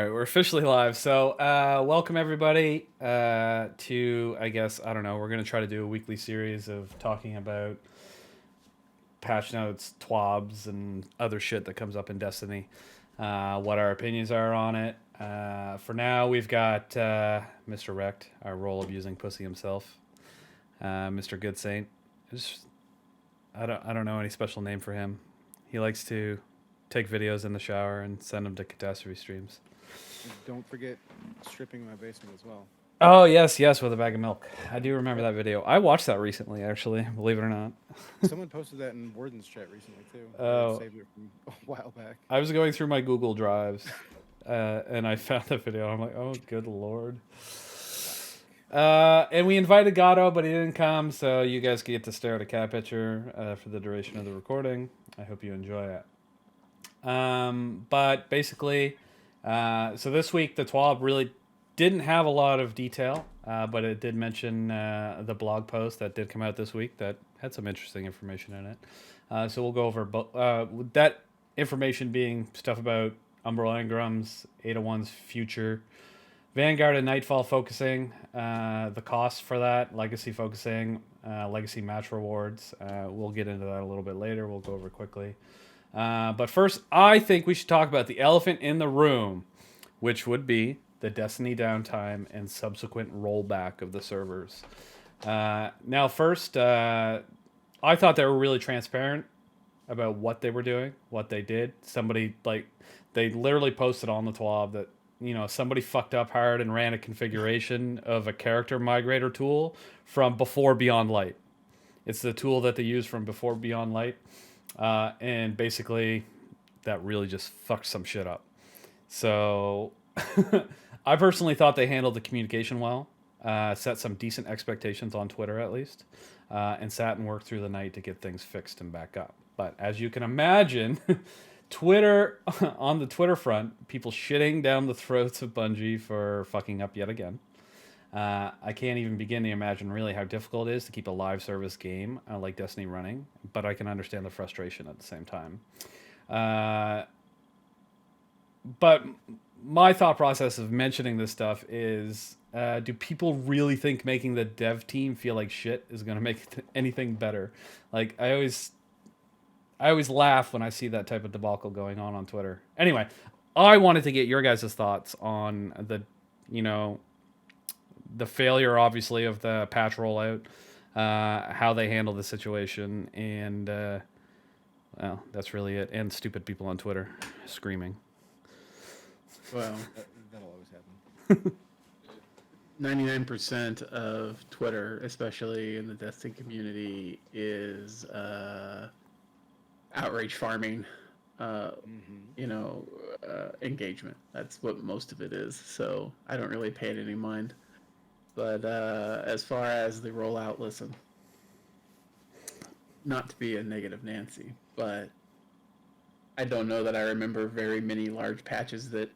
right, we're officially live. So, welcome everybody to, I guess, I don't know, we're going to try to do a weekly series of talking about patch notes, TWABs, and other shit that comes up in Destiny. What our opinions are on it. For now, we've got Mr. Wrecked, our role abusing pussy himself. Mr. Good Saint. I don't know any special name for him. He likes to take videos in the shower and send them to catastrophe streams. And don't forget stripping my basement as well. Oh yes, yes, with a bag of milk. I do remember that video. I watched that recently, actually. Believe it or not. Someone posted that in Warden's chat recently too. I Oh, saved it from a while back. I was going through my Google Drives, and I found that video. I'm like, oh, good lord. And we invited Gatto, but he didn't come, so you guys get to stare at a cat picture for the duration of the recording. I hope you enjoy it. But basically, so this week the TWAB really didn't have a lot of detail, but it did mention the blog post that did come out this week that had some interesting information in it. So we'll go over that information being stuff about Umbrella Ingram's 801's future, Vanguard and Nightfall focusing, the costs for that, Legacy focusing, Legacy match rewards. We'll get into that a little bit later. We'll go over quickly. But first, I think we should talk about the elephant in the room, which would be the Destiny downtime and subsequent rollback of the servers. Now, first, I thought they were really transparent about what they were doing, what they did. They literally posted on the TWAB that, somebody fucked up hard and ran a configuration of a character migrator tool from before Beyond Light. It's the tool that they use from before Beyond Light. And basically, that really just fucked some shit up. So, I personally thought they handled the communication well, set some decent expectations on Twitter at least, and sat and worked through the night to get things fixed and back up. But as you can imagine, Twitter, on the Twitter front, people shitting down the throats of Bungie for fucking up yet again. I can't even begin to imagine really how difficult it is to keep a live service game like Destiny running, but I can understand the frustration at the same time. But my thought process of mentioning this stuff is, do people really think making the dev team feel like shit is going to make anything better? Like, I always laugh when I see that type of debacle going on Twitter. Anyway, I wanted to get your guys' thoughts on the failure, obviously, of the patch rollout, how they handle the situation, and well, that's really it. And stupid people on Twitter screaming. Well, That'll always happen. 99% of Twitter, especially in the Destiny community, is outrage farming, engagement. That's what most of it is. So I don't really pay it any mind. But as far as the rollout, listen, not to be a negative Nancy, but I don't know that I remember very many large patches that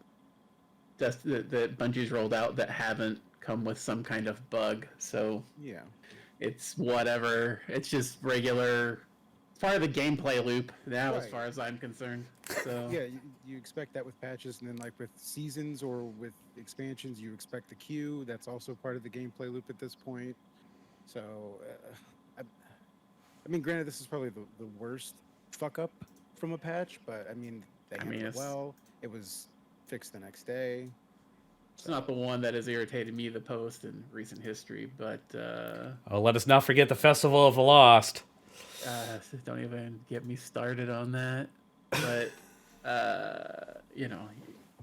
Bungie's rolled out that haven't come with some kind of bug. So Yeah. it's whatever. It's just regular. It's part of the gameplay loop now, as Right. far as I'm concerned. So Yeah, you expect that with patches, and then like with seasons or with expansions, you expect the queue. That's also part of the gameplay loop at this point. So, I mean, granted, this is probably the worst fuck up from a patch, but I mean, they handled it well. It was fixed the next day. it's not the one that has irritated me the most in recent history, but Let us not forget the Festival of the Lost. don't even get me started on that. But you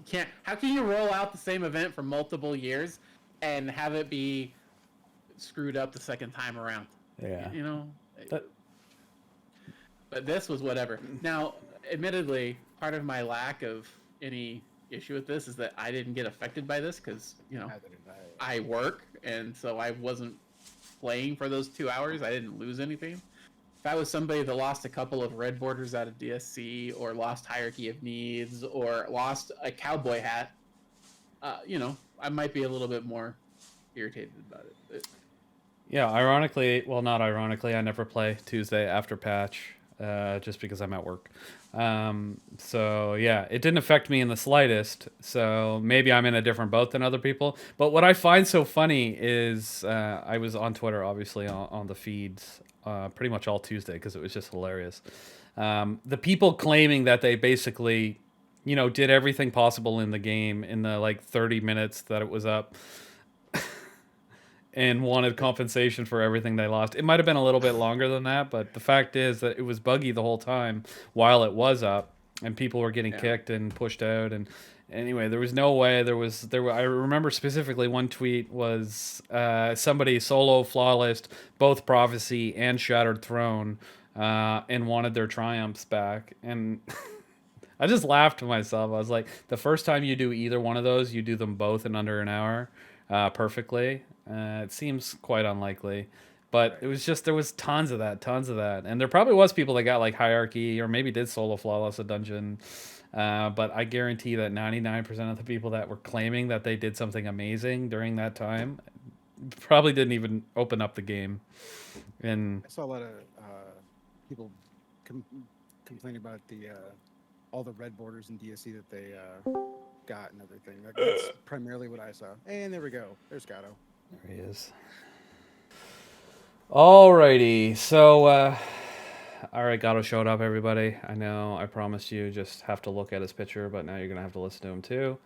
can't. How can you roll out the same event for multiple years and have it be screwed up the second time around? Yeah. But this was whatever. Now, admittedly, part of my lack of any issue with this is that I didn't get affected by this because I work, and so I wasn't playing for those 2 hours. I didn't lose anything. If I was somebody that lost a couple of red borders out of DSC, or lost Hierarchy of Needs, or lost a cowboy hat, I might be a little bit more irritated about it. Yeah, ironically, well, not ironically, I never play Tuesday after patch. just because I'm at work. So yeah, it didn't affect me in the slightest. So maybe I'm in a different boat than other people. But what I find so funny is I was on Twitter, obviously on the feeds, pretty much all Tuesday because it was just hilarious. The people claiming that they basically, did everything possible in the game in the like 30 minutes that it was up and wanted compensation for everything they lost. It might have been a little bit longer than that, but the fact is that it was buggy the whole time while it was up, and people were getting kicked and pushed out. And anyway, there was no way. I remember specifically one tweet was somebody solo flawless both Prophecy and Shattered Throne, and wanted their triumphs back. And I just laughed to myself. I was like, the first time you do either one of those, you do them both in under an hour, perfectly. It seems quite unlikely, but it was just, there was tons of that, and there probably was people that got like hierarchy or maybe did solo flawless a dungeon. But I guarantee that 99% of the people that were claiming that they did something amazing during that time probably didn't even open up the game. And I saw a lot of people complaining about the all the red borders in DSC that they got and everything. That's primarily what I saw. And there we go. There's Gato. there he is. Alrighty, so all right, Gato showed up, everybody. I know I promised you just have to look at his picture, but now you're gonna have to listen to him too.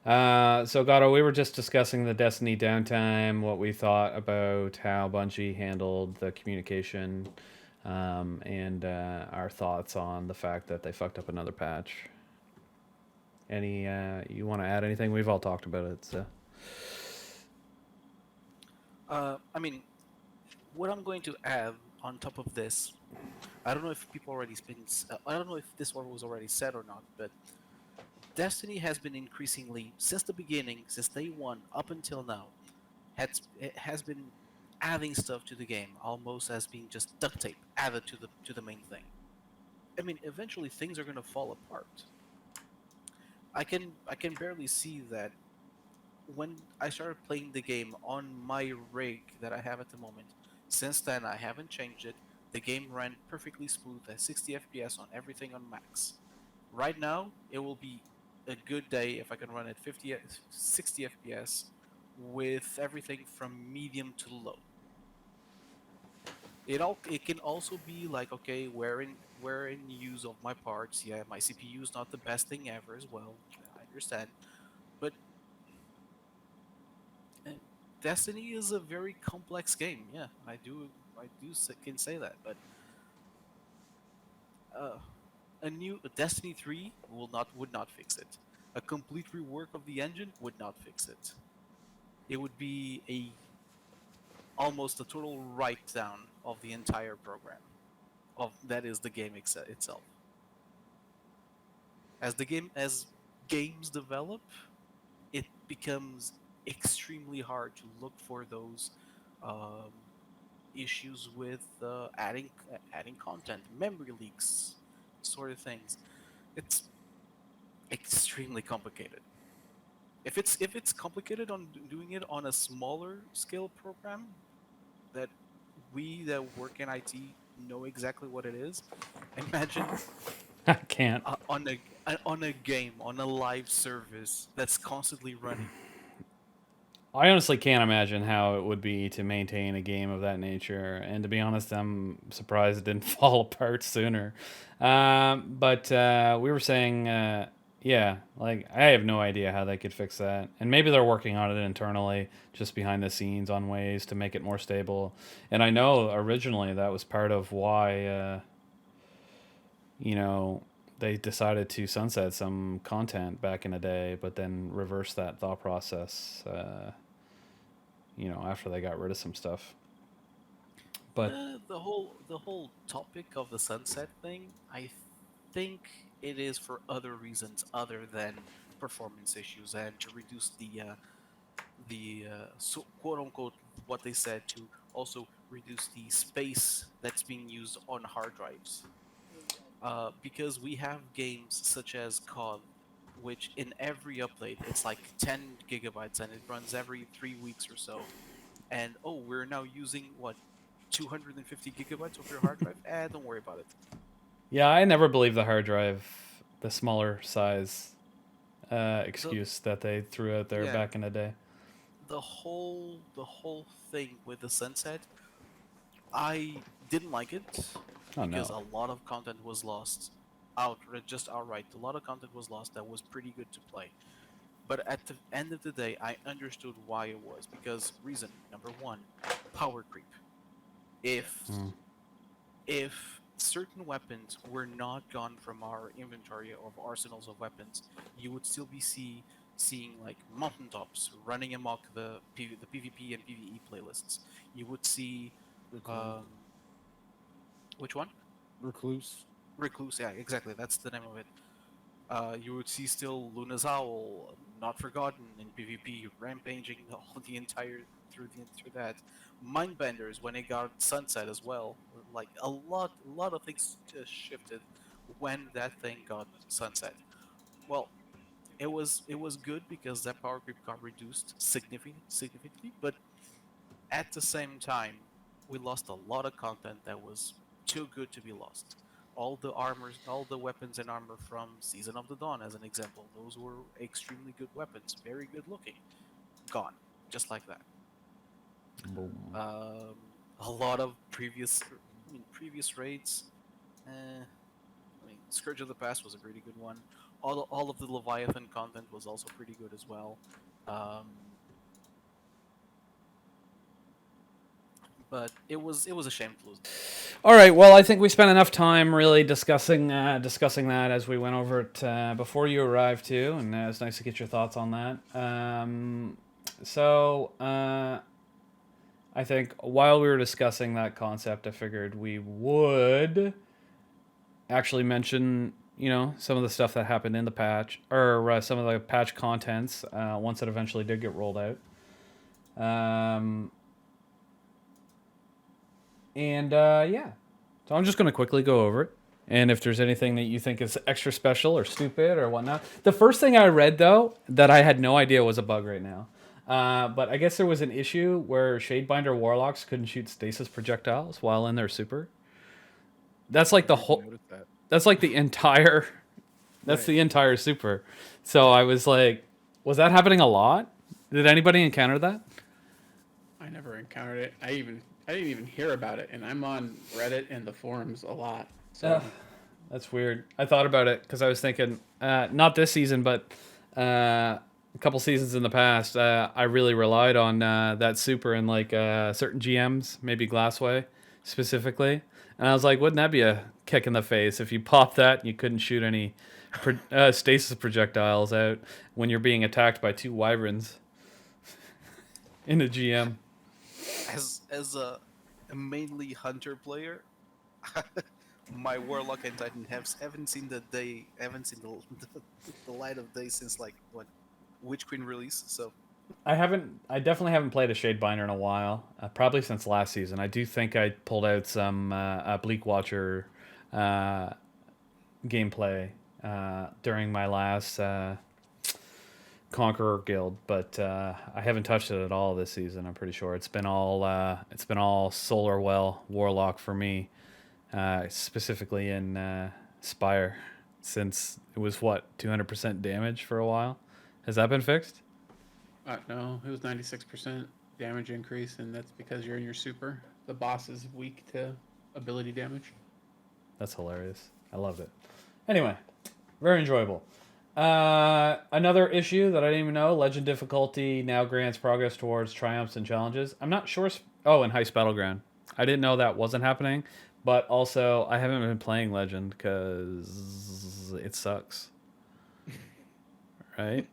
So Gato, we were just discussing the Destiny downtime, what we thought about how Bungie handled the communication, and our thoughts on the fact that they fucked up another patch. Any you want to add anything? We've all talked about it. So. I mean, what I'm going to add on top of this, I don't know if people already I don't know if this one was already said or not, but Destiny has been increasingly, since the beginning, since day one up until now, it has been adding stuff to the game, almost as being just duct tape added to the main thing. I mean, eventually things are gonna fall apart. I can barely see that when I started playing the game on my rig that I have at the moment. Since then, I haven't changed it. The game ran perfectly smooth at 60 FPS on everything on max. Right now, it will be a good day if I can run at 60 FPS with everything from medium to low. It can also be like, okay, where in use of my parts. Yeah, my CPU is not the best thing ever as well. I understand, but Destiny is a very complex game. Yeah, can say that, but a Destiny 3 would not fix it. A complete rework of the engine would not fix it. It would be almost a total write down of the entire program. That is the game itself. As games develop, it becomes extremely hard to look for those um, issues with adding content, memory leaks, sort of things. It's extremely complicated. If it's complicated on doing it on a smaller scale program, that we that work in IT know exactly what it is. Imagine I can't. on a game, on a live service that's constantly running. I honestly can't imagine how it would be to maintain a game of that nature. And to be honest, I'm surprised it didn't fall apart sooner. But we were saying, yeah, like I have no idea how they could fix that. And maybe they're working on it internally, just behind the scenes, on ways to make it more stable. And I know originally that was part of why, they decided to sunset some content back in the day, but then reverse that thought process. After they got rid of some stuff. But The whole topic of the sunset thing, I think it is for other reasons other than performance issues and to reduce quote unquote what they said, to also reduce the space that's being used on hard drives. Because we have games such as COD, which in every update it's like 10 gigabytes and it runs every 3 weeks or so. And we're now using what, 250 gigabytes of your hard drive? Don't worry about it. Yeah, I never believed the hard drive, the smaller size excuse that they threw out there Yeah, back in the day. the whole thing with the sunset, I didn't like it Oh because no. a lot of content was lost just outright. A lot of content was lost that was pretty good to play. But at the end of the day, I understood why it was because reason number one, power creep. If Mm. if certain weapons were not gone from our inventory of arsenals of weapons, you would still be seeing like mountaintops running amok the PvP and PvE playlists. You would see Recluse. um, which one? Recluse. Recluse. Yeah, exactly. That's the name of it. You would see still Luna's Owl, not forgotten in PvP, rampaging the entire through that. Mindbenders when it got sunset as well. Like a lot of things just shifted when that thing got sunset. Well, it was good because that power creep got reduced significantly, but at the same time, we lost a lot of content that was too good to be lost. All the armors, all the weapons and armor from Season of the Dawn, as an example, those were extremely good weapons, very good looking. Gone, just like that. Boom. A lot of previous raids. Scourge of the Past was a pretty good one. All of the Leviathan content was also pretty good as well. Um, but it was a shame to lose. All right. Well, I think we spent enough time really discussing that as we went over it before you arrived too, and it's nice to get your thoughts on that. I think while we were discussing that concept, I figured we would actually mention some of the stuff that happened in the patch or some of the patch contents once it eventually did get rolled out. Yeah. So I'm just going to quickly go over it. And if there's anything that you think is extra special or stupid or whatnot. The first thing I read, though, that I had no idea was a bug right now. But I guess there was an issue where Shadebinder Warlocks couldn't shoot stasis projectiles while in their super. That's like the whole... That. That's like the entire... That's Right. the entire super. So I was like, was that happening a lot? Did anybody encounter that? I never encountered it. I didn't even hear about it, and I'm on Reddit and the forums a lot. So That's weird. I thought about it because I was thinking, not this season, but a couple seasons in the past, I really relied on that super in like certain GMs, maybe Glassway specifically. And I was like, wouldn't that be a kick in the face if you popped that and you couldn't shoot any stasis projectiles out when you're being attacked by two wyverns in a GM? As a mainly hunter player, my warlock and titan haven't seen the light of day since like what Witch Queen release. So I definitely haven't played a Shadebinder in a while. Probably since last season. I do think I pulled out some Bleak Watcher gameplay during my last Conqueror Guild, but I haven't touched it at all this season. I'm pretty sure it's been all Solar Well Warlock for me, specifically in Spire, since it was 200% damage for a while. Has that been fixed? no, it was 96% damage increase, and that's because you're in your super. The boss is weak to ability damage. That's hilarious. I loved it. Anyway, very enjoyable. Another issue that I didn't even know: Legend difficulty now grants progress towards triumphs and challenges. I'm not sure. Oh, and Heist Battleground. I didn't know that wasn't happening, but also I haven't been playing Legend because it sucks. Right?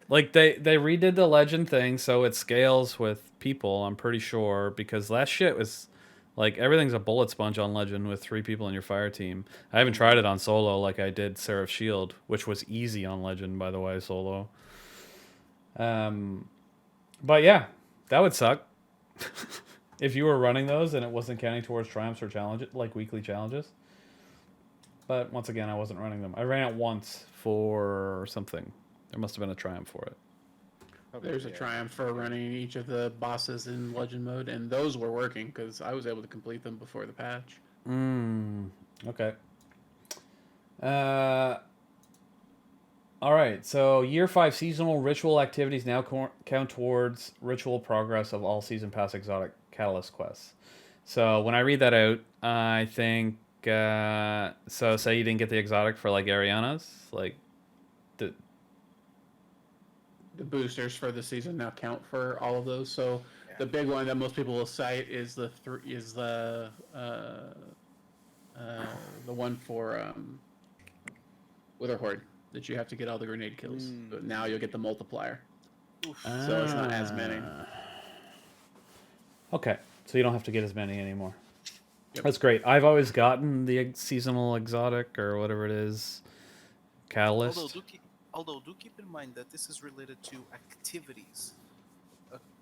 Like they redid the Legend thing so it scales with people. I'm pretty sure because that shit was like everything's a bullet sponge on Legend with 3 people in your fire team. I haven't tried it on solo like I did Seraph Shield, which was easy on Legend, by the way, solo. But yeah, that would suck if you were running those and it wasn't counting towards triumphs or challenges, like weekly challenges. But once again, I wasn't running them. I ran it once for something. There must have been a triumph for it. There's a triumph for running each of the bosses in Legend mode, and those were working because I was able to complete them before the patch. Okay. All right, so year 5 seasonal ritual activities now count towards ritual progress of all season pass exotic catalyst quests. So when I read that out, I think so. Say you didn't get the exotic for like Ariana's, like the The boosters for the season now count for all of those. So the big one that most people will cite is the one for Wither Horde that you have to get all the grenade kills. But now you'll get the multiplier. So it's not as many. Okay, so you don't have to get as many anymore. Yep. That's great. I've always gotten the seasonal exotic or whatever it is, catalyst. Although do keep in mind that this is related to activities.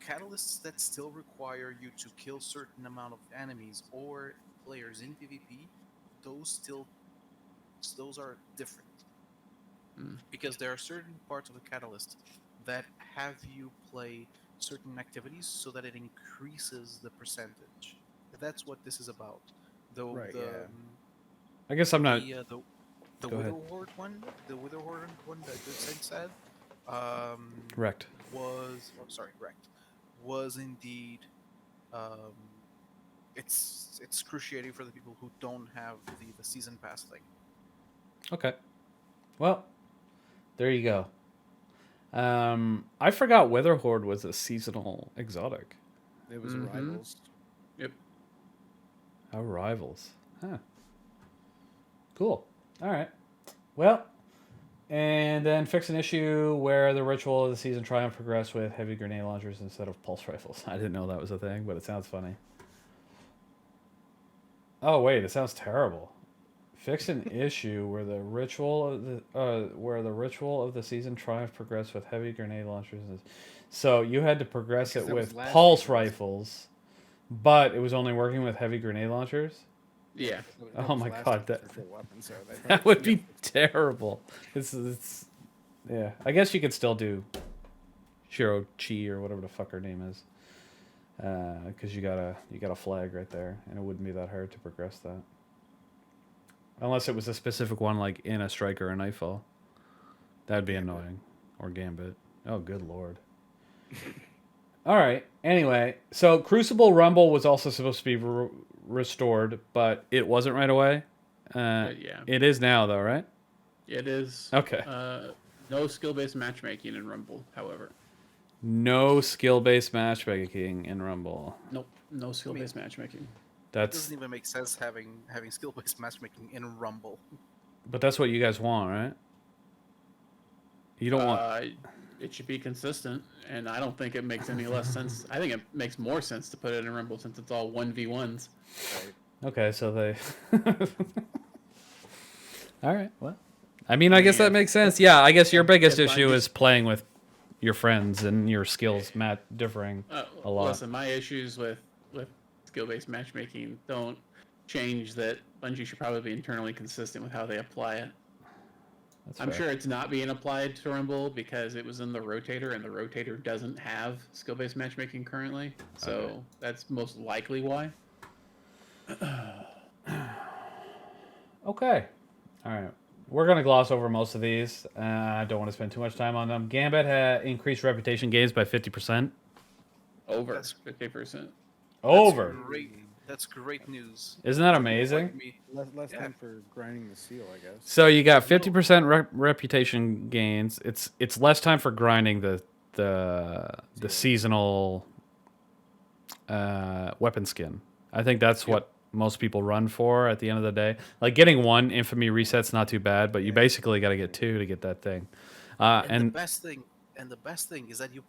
Catalysts that still require you to kill certain amount of enemies or players in PvP, those are different. Because there are certain parts of the catalyst that have you play certain activities so that it increases the percentage. That's what this is about. I guess I'm not. The Go ahead. Wither Horde one, that Good Saint said, Wrecked. wrecked, was indeed, it's excruciating for the people who don't have the season pass thing. Okay. Well, there you go. I forgot Wither Horde was a seasonal exotic. It was Arrivals. Yep. Arrivals. Huh. Cool. All right. Well, and then fix an issue where the ritual of the season triumph progressed with heavy grenade launchers instead of pulse rifles. I didn't know that was a thing, but it sounds funny. Oh wait, it sounds terrible. Fix an issue where the ritual of the season triumph progressed with heavy grenade launchers. So you had to progress Because it that was with last pulse season's. rifles, but it was only working with heavy grenade launchers. Yeah. That Oh was my last God, season's that- for weapon, so That would be terrible. It's yeah. I guess you could still do Shiro Chi or whatever the fuck her name is, because you got a flag right there, and it wouldn't be that hard to progress that, unless it was a specific one like in a strike or a nightfall. That'd be annoying, or Gambit. Oh, good lord. All right. Anyway, so Crucible Rumble was also supposed to be restored, but it wasn't right away. Yeah. It is now, though, right? It is. Okay. No skill-based matchmaking in Rumble, however. No skill-based matchmaking in Rumble. Nope. No skill-based matchmaking. It That's doesn't even make sense having skill-based matchmaking in Rumble. but that's what you guys want, right? You don't want. It should be consistent, and I don't think it makes any less sense. I think it makes more sense to put it in Rumble since it's all 1v1s. right. Okay, so they. All right. Well, I mean, I guess that makes sense. Yeah, I guess your biggest if issue Bungie- is playing with your friends and your skills differing a lot. Listen, my issues with skill-based matchmaking don't change that Bungie should probably be internally consistent with how they apply it. That's I'm fair. sure it's not being applied to Rumble because it was in the rotator, and the rotator doesn't have skill-based matchmaking currently. So Okay. that's most likely why. Okay. All right. We're going to gloss over most of these. I don't want to spend too much time on them. Gambit had increased reputation gains by 50%. Over That's- 50%. Over. That's great news. Isn't that amazing? Like me. Less Yeah. time for grinding the seal, I guess. So you got 50% reputation gains. It's less time for grinding the seasonal weapon skin. I think that's what most people run for at the end of the day. Like getting one infamy reset's not too bad, but you basically got to get two to get that thing. And the best thing is that you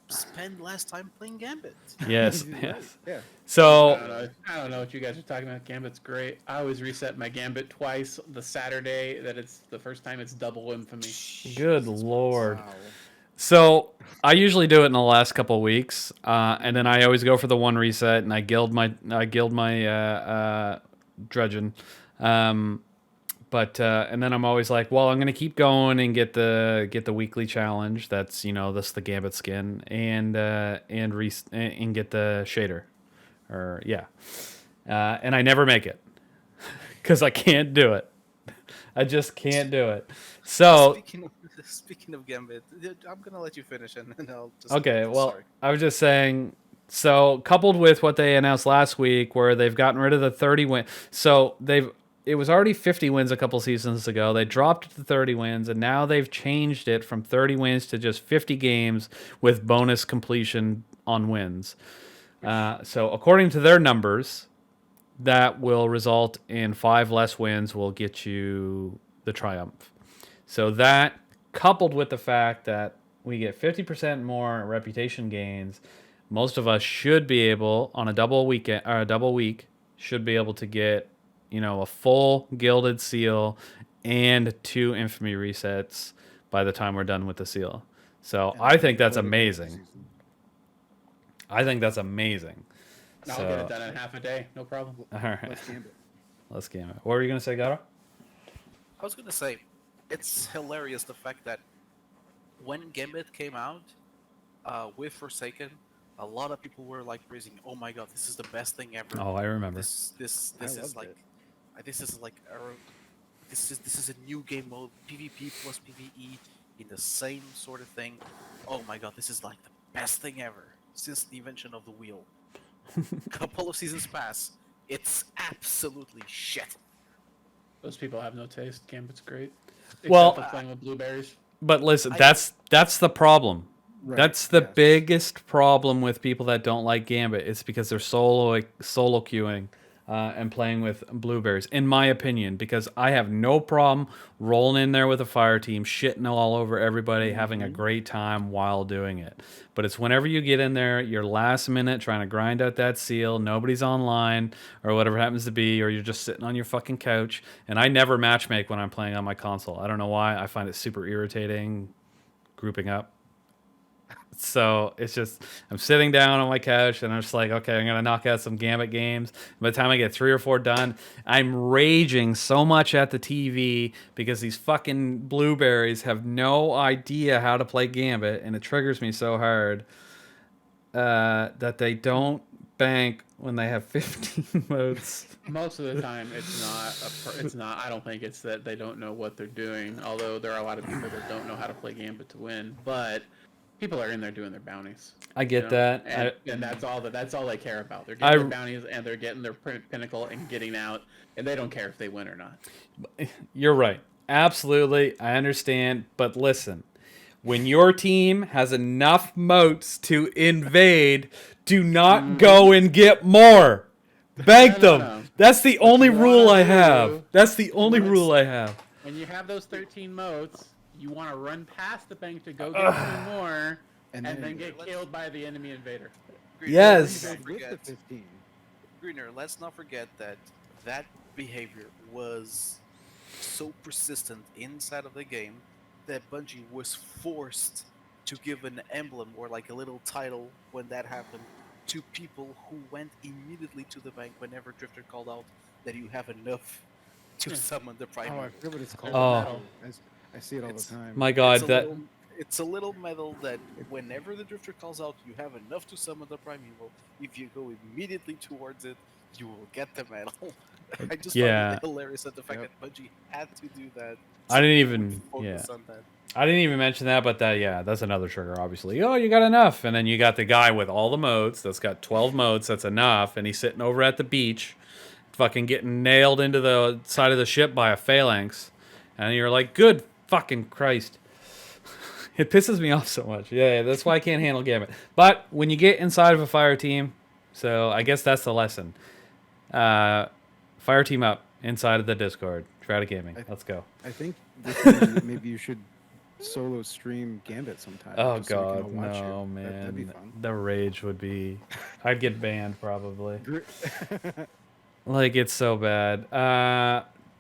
spend less time playing Gambit. yes, Right. yes. Yeah. So I don't know what you guys are talking about. Gambit's great. I always reset my Gambit twice the Saturday that it's the first time it's double infamy. good lord. Wow. So I usually do it in the last couple of weeks, and then I always go for the one reset, and I guild my dredgen, and then I'm always like, well, I'm gonna keep going and get the weekly challenge. That's that's the Gambit skin, and get the shader, and I never make it because I can't do it. I just can't do it. So Speaking of Gambit, I'm gonna let you finish and then I'll just. okay, well, Sorry. I was just saying. So coupled with what they announced last week, where they've gotten rid of the 30 win, so it was already 50 wins a couple seasons ago. They dropped it to 30 wins, and now they've changed it from 30 wins to just 50 games with bonus completion on wins. So according to their numbers, that will result in 5 less wins will get you the triumph. So that, coupled with the fact that we get 50% more reputation gains, most of us should be able, on a double weekend or a double week, should be able to get, a full gilded seal and 2 infamy resets by the time we're done with the seal. So And I think play that's the rest of the amazing. season. I think that's amazing. I'll get it done in half a day, no problem. All right, Let's Gambit. let's game it. What were you gonna say, Gato? I was gonna say, it's hilarious the fact that when Gambit came out with Forsaken, a lot of people were like praising, "Oh my god, this is the best thing ever." Oh, I remember. This I is loved like, it. this is like this is a new game mode, PvP plus PvE in the same sort of thing. Oh my god, this is like the best thing ever since the invention of the wheel. Couple of seasons pass, it's absolutely shit. Those people have no taste. Gambit's great. Well, Except for playing with blueberries. But listen, that's the problem. Right, That's the yes. biggest problem with people that don't like Gambit. It's because they're solo queuing and playing with blueberries, in my opinion. Because I have no problem rolling in there with a fire team, shitting all over everybody, having a great time while doing it. But it's whenever you get in there, you're last minute trying to grind out that seal, nobody's online or whatever it happens to be, or you're just sitting on your fucking couch. And I never matchmake when I'm playing on my console. I don't know why. I find it super irritating grouping up. So it's just, I'm sitting down on my couch and I'm just like, okay, I'm going to knock out some Gambit games. By the time I get 3 or 4 done, I'm raging so much at the TV because these fucking blueberries have no idea how to play Gambit, and it triggers me so hard that they don't bank when they have 15 modes. Most of the time, it's not. I don't think it's that they don't know what they're doing. Although there are a lot of people that don't know how to play Gambit to win, but people are in there doing their bounties. I get that. And that's all they care about. They're getting their bounties and they're getting their pinnacle and getting out, and they don't care if they win or not. You're right. Absolutely. I understand. But listen, when your team has enough moats to invade, do not go and get more. Bank them. No. That's the only you rule wanna I have. do- That's the only rule I have. When you have those 13 moats, you want to run past the bank to go get 2 more, and then get killed by the enemy invader. Greener, Yes. let's not With the forget, 15. Greener, let's not forget that behavior was so persistent inside of the game that Bungie was forced to give an emblem or like a little title when that happened to people who went immediately to the bank whenever Drifter called out that you have enough to summon the Oh, primary. I forget what it's called. Oh. I see it all It's- the time. My God, it's a that little, it's a little medal that whenever the Drifter calls out, you have enough to summon the primeval. If you go immediately towards it, you will get the medal. I just Yeah. found it hilarious at the fact Yep. that Bungie had to do that. I didn't so even- focus on that. I didn't even mention that, but that's another trigger, obviously. Oh, you got enough. And then you got the guy with all the modes that's got 12 modes, that's enough, and he's sitting over at the beach, fucking getting nailed into the side of the ship by a phalanx. And you're like, good fucking Christ. It pisses me off so much. Yeah, that's why I can't handle Gambit. But when you get inside of a fire team, so I guess that's the lesson. Fire team up inside of the Discord. Shrouded Gaming. Let's go. I think this maybe you should solo stream Gambit sometime. Oh just so we can God, all watch you. no, That'd be man. fun. The rage would be. I'd get banned probably. Gr- Like it's so bad.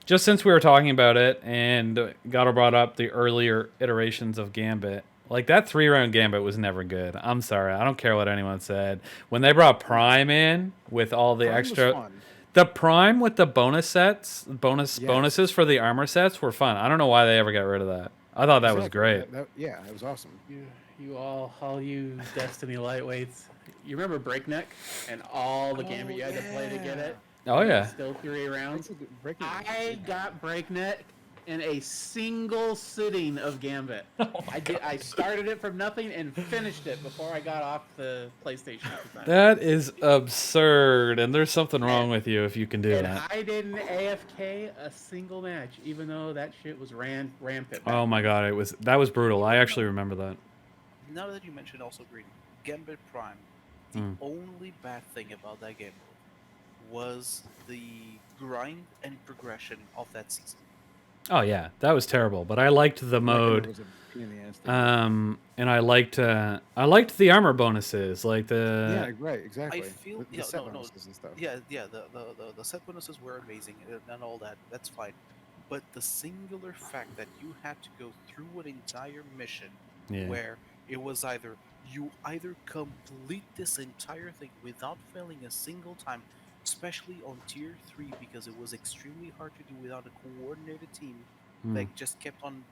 Just since we were talking about it, and Gato brought up the earlier iterations of Gambit. Like that 3-round Gambit was never good. I'm sorry. I don't care what anyone said. When they brought Prime in with all the Prime was extra. fun. The Prime with the bonus sets, Yes. bonuses for the armor sets were fun. I don't know why they ever got rid of that. I thought that was Exactly. great. Yeah, it was awesome. You all you Destiny lightweights. You remember Breakneck and all the Gambit you had to play to get it? Oh yeah. Still 3 rounds. Breaking- I got Breakneck in a single sitting of Gambit. I started it from nothing and finished it before I got off the PlayStation at the time. That is absurd, and there's something wrong with you if you can do And that. I didn't AFK a single match, even though that shit was rampant. Oh my god, that was brutal. I actually remember that. Now that you mentioned also Green, Gambit Prime, the only bad thing about that game was the grind and progression of that season. Oh yeah, that was terrible. But I liked the mode, Was a pain in the ass to and I liked the armor bonuses, like yeah, the right, exactly. I feel The yeah, set no, no, bonuses and stuff. yeah, the set bonuses were amazing and all that. That's fine, but the singular fact that you had to go through an entire mission yeah. where it was you either complete this entire thing without failing a single time, especially on tier 3 because it was extremely hard to do without a coordinated team that just kept on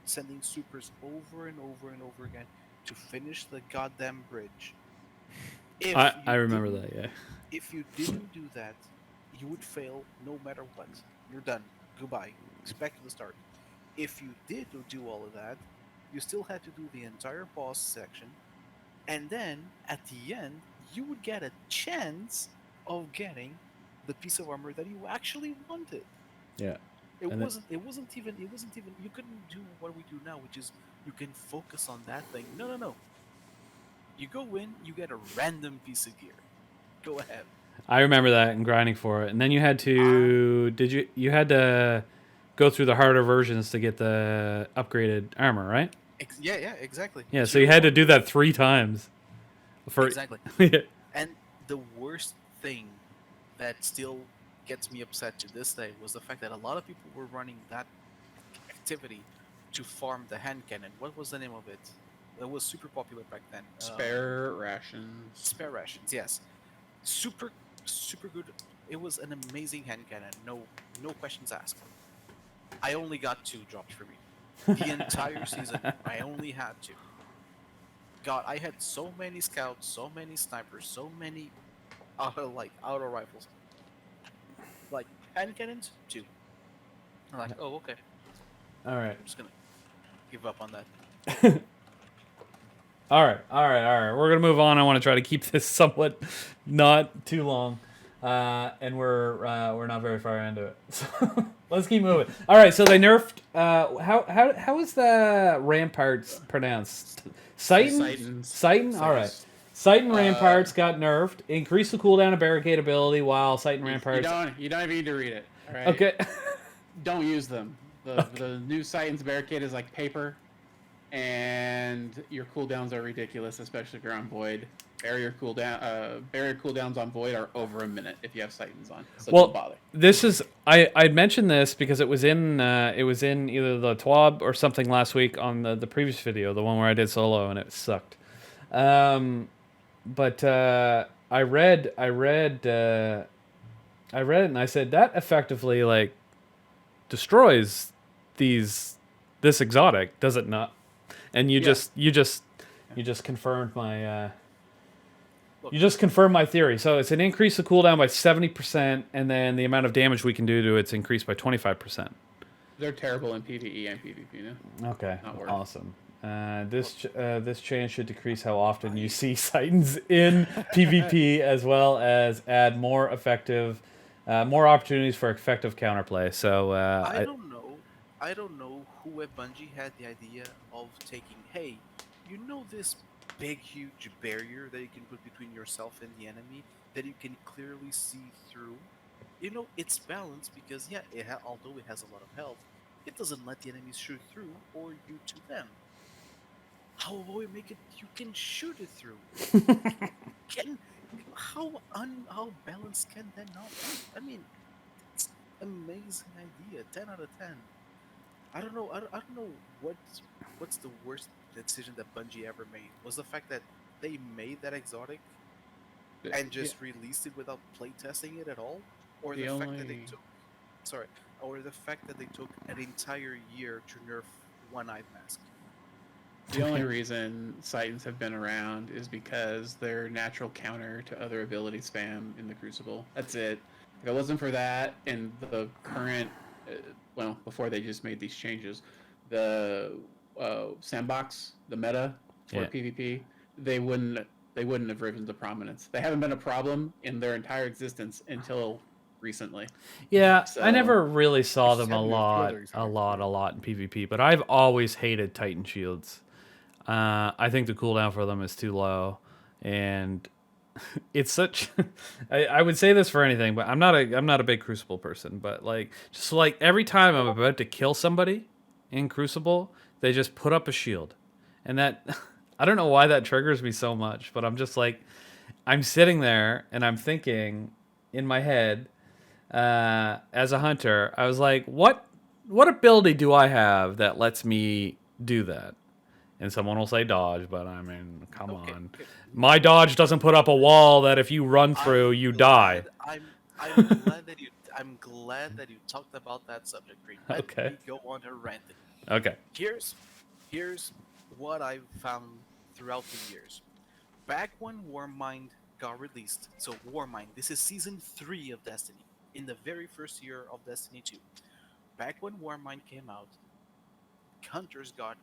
sending supers over and over and over again to finish the goddamn bridge. I remember that. Yeah. If you didn't do that, you would fail no matter what. You're done. Goodbye. Back to the start. If you did do all of that, you still had to do the entire boss section, and then at the end, you would get a chance of getting the piece of armor that you actually wanted. Yeah. It wasn't even. You couldn't do what we do now, which is you can focus on that thing. No. You go in, you get a random piece of gear. Go ahead. I remember that and grinding for it, and then you had to you had to go through the harder versions to get the upgraded armor, right? Yeah, exactly. Yeah, so you had to do that 3 times. Exactly. Yeah. And the worst thing that still gets me upset to this day was the fact that a lot of people were running that activity to farm the hand cannon. What was the name of it? It was super popular back then. Spare rations. Spare rations, yes. Super good. It was an amazing hand cannon. No questions asked. I only got 2 dropped for me. The entire season, I only had 2. God, I had so many scouts, so many snipers, so many auto rifles. Like hand cannons, 2. I'm like, oh okay. All right. I'm just gonna give up on that. All right. We're gonna move on. I want to try to keep this somewhat not too long, and we're not very far into it. So let's keep moving. All right. So they nerfed. How is the ramparts pronounced? Sighton. All right. Sighton ramparts got nerfed. Increased the cooldown of barricade ability while Sighton ramparts. You don't even need to read it. All right? Okay. Don't use them. The new Titan's barricade is like paper, and your cooldowns are ridiculous, especially if you're on Void. Barrier cooldowns on Void are over a minute if you have Titans on. So don't bother. This is I'd mentioned this because it was in either the TWAB or something last week on the previous video, the one where I did solo, and it sucked. But I read it and I said that effectively like destroys this exotic, does it not? And you just confirmed my theory. So it's an increase of cooldown by 70%, and then the amount of damage we can do to it's increased by 25%. They're terrible in PvE and PvP now. Okay, awesome. This change should decrease how often you see Titans in PvP, as well as add more opportunities for effective counterplay. So I don't know who at Bungie had the idea of taking, hey, this big huge barrier that you can put between yourself and the enemy that you can clearly see through. It's balanced because although it has a lot of health, it doesn't let the enemies shoot through or you to them. How will we make it you can shoot it through? How balanced can that not be? I mean, it's an amazing idea. 10 out of 10. I don't know what's the worst decision that Bungie ever made. Was the fact that they made that exotic and just released it without playtesting it at all? Or the fact that they took an entire year to nerf One-Eyed Mask? The only reason Titans have been around is because they're natural counter to other ability spam in the Crucible. That's it. If it wasn't for that, and the current well, before they just made these changes, the sandbox, the meta for Yeah. PvP, they wouldn't have risen to prominence. They haven't been a problem in their entire existence until recently. Yeah, So I never really saw Just them a having a few lot, other a exotics, lot, yeah. a lot in PvP. But I've always hated Titan shields. I think the cooldown for them is too low, and it's such. I would say this for anything, but I'm not a big Crucible person. But like, just like every time I'm about to kill somebody in Crucible, they just put up a shield, and that I don't know why that triggers me so much. But I'm just like, I'm sitting there and I'm thinking in my head, as a hunter, I was like, what ability do I have that lets me do that? And someone will say dodge, but I mean, come Okay, on. okay. My dodge doesn't put up a wall that if you run through, you die. I'm glad that you talked about that subject, Green. Let Okay. me go on a rant. Okay. Here's what I've found throughout the years. Back when Warmind got released, so Warmind, this is season 3 of Destiny, in the very first year of Destiny 2. Back when Warmind came out, hunters got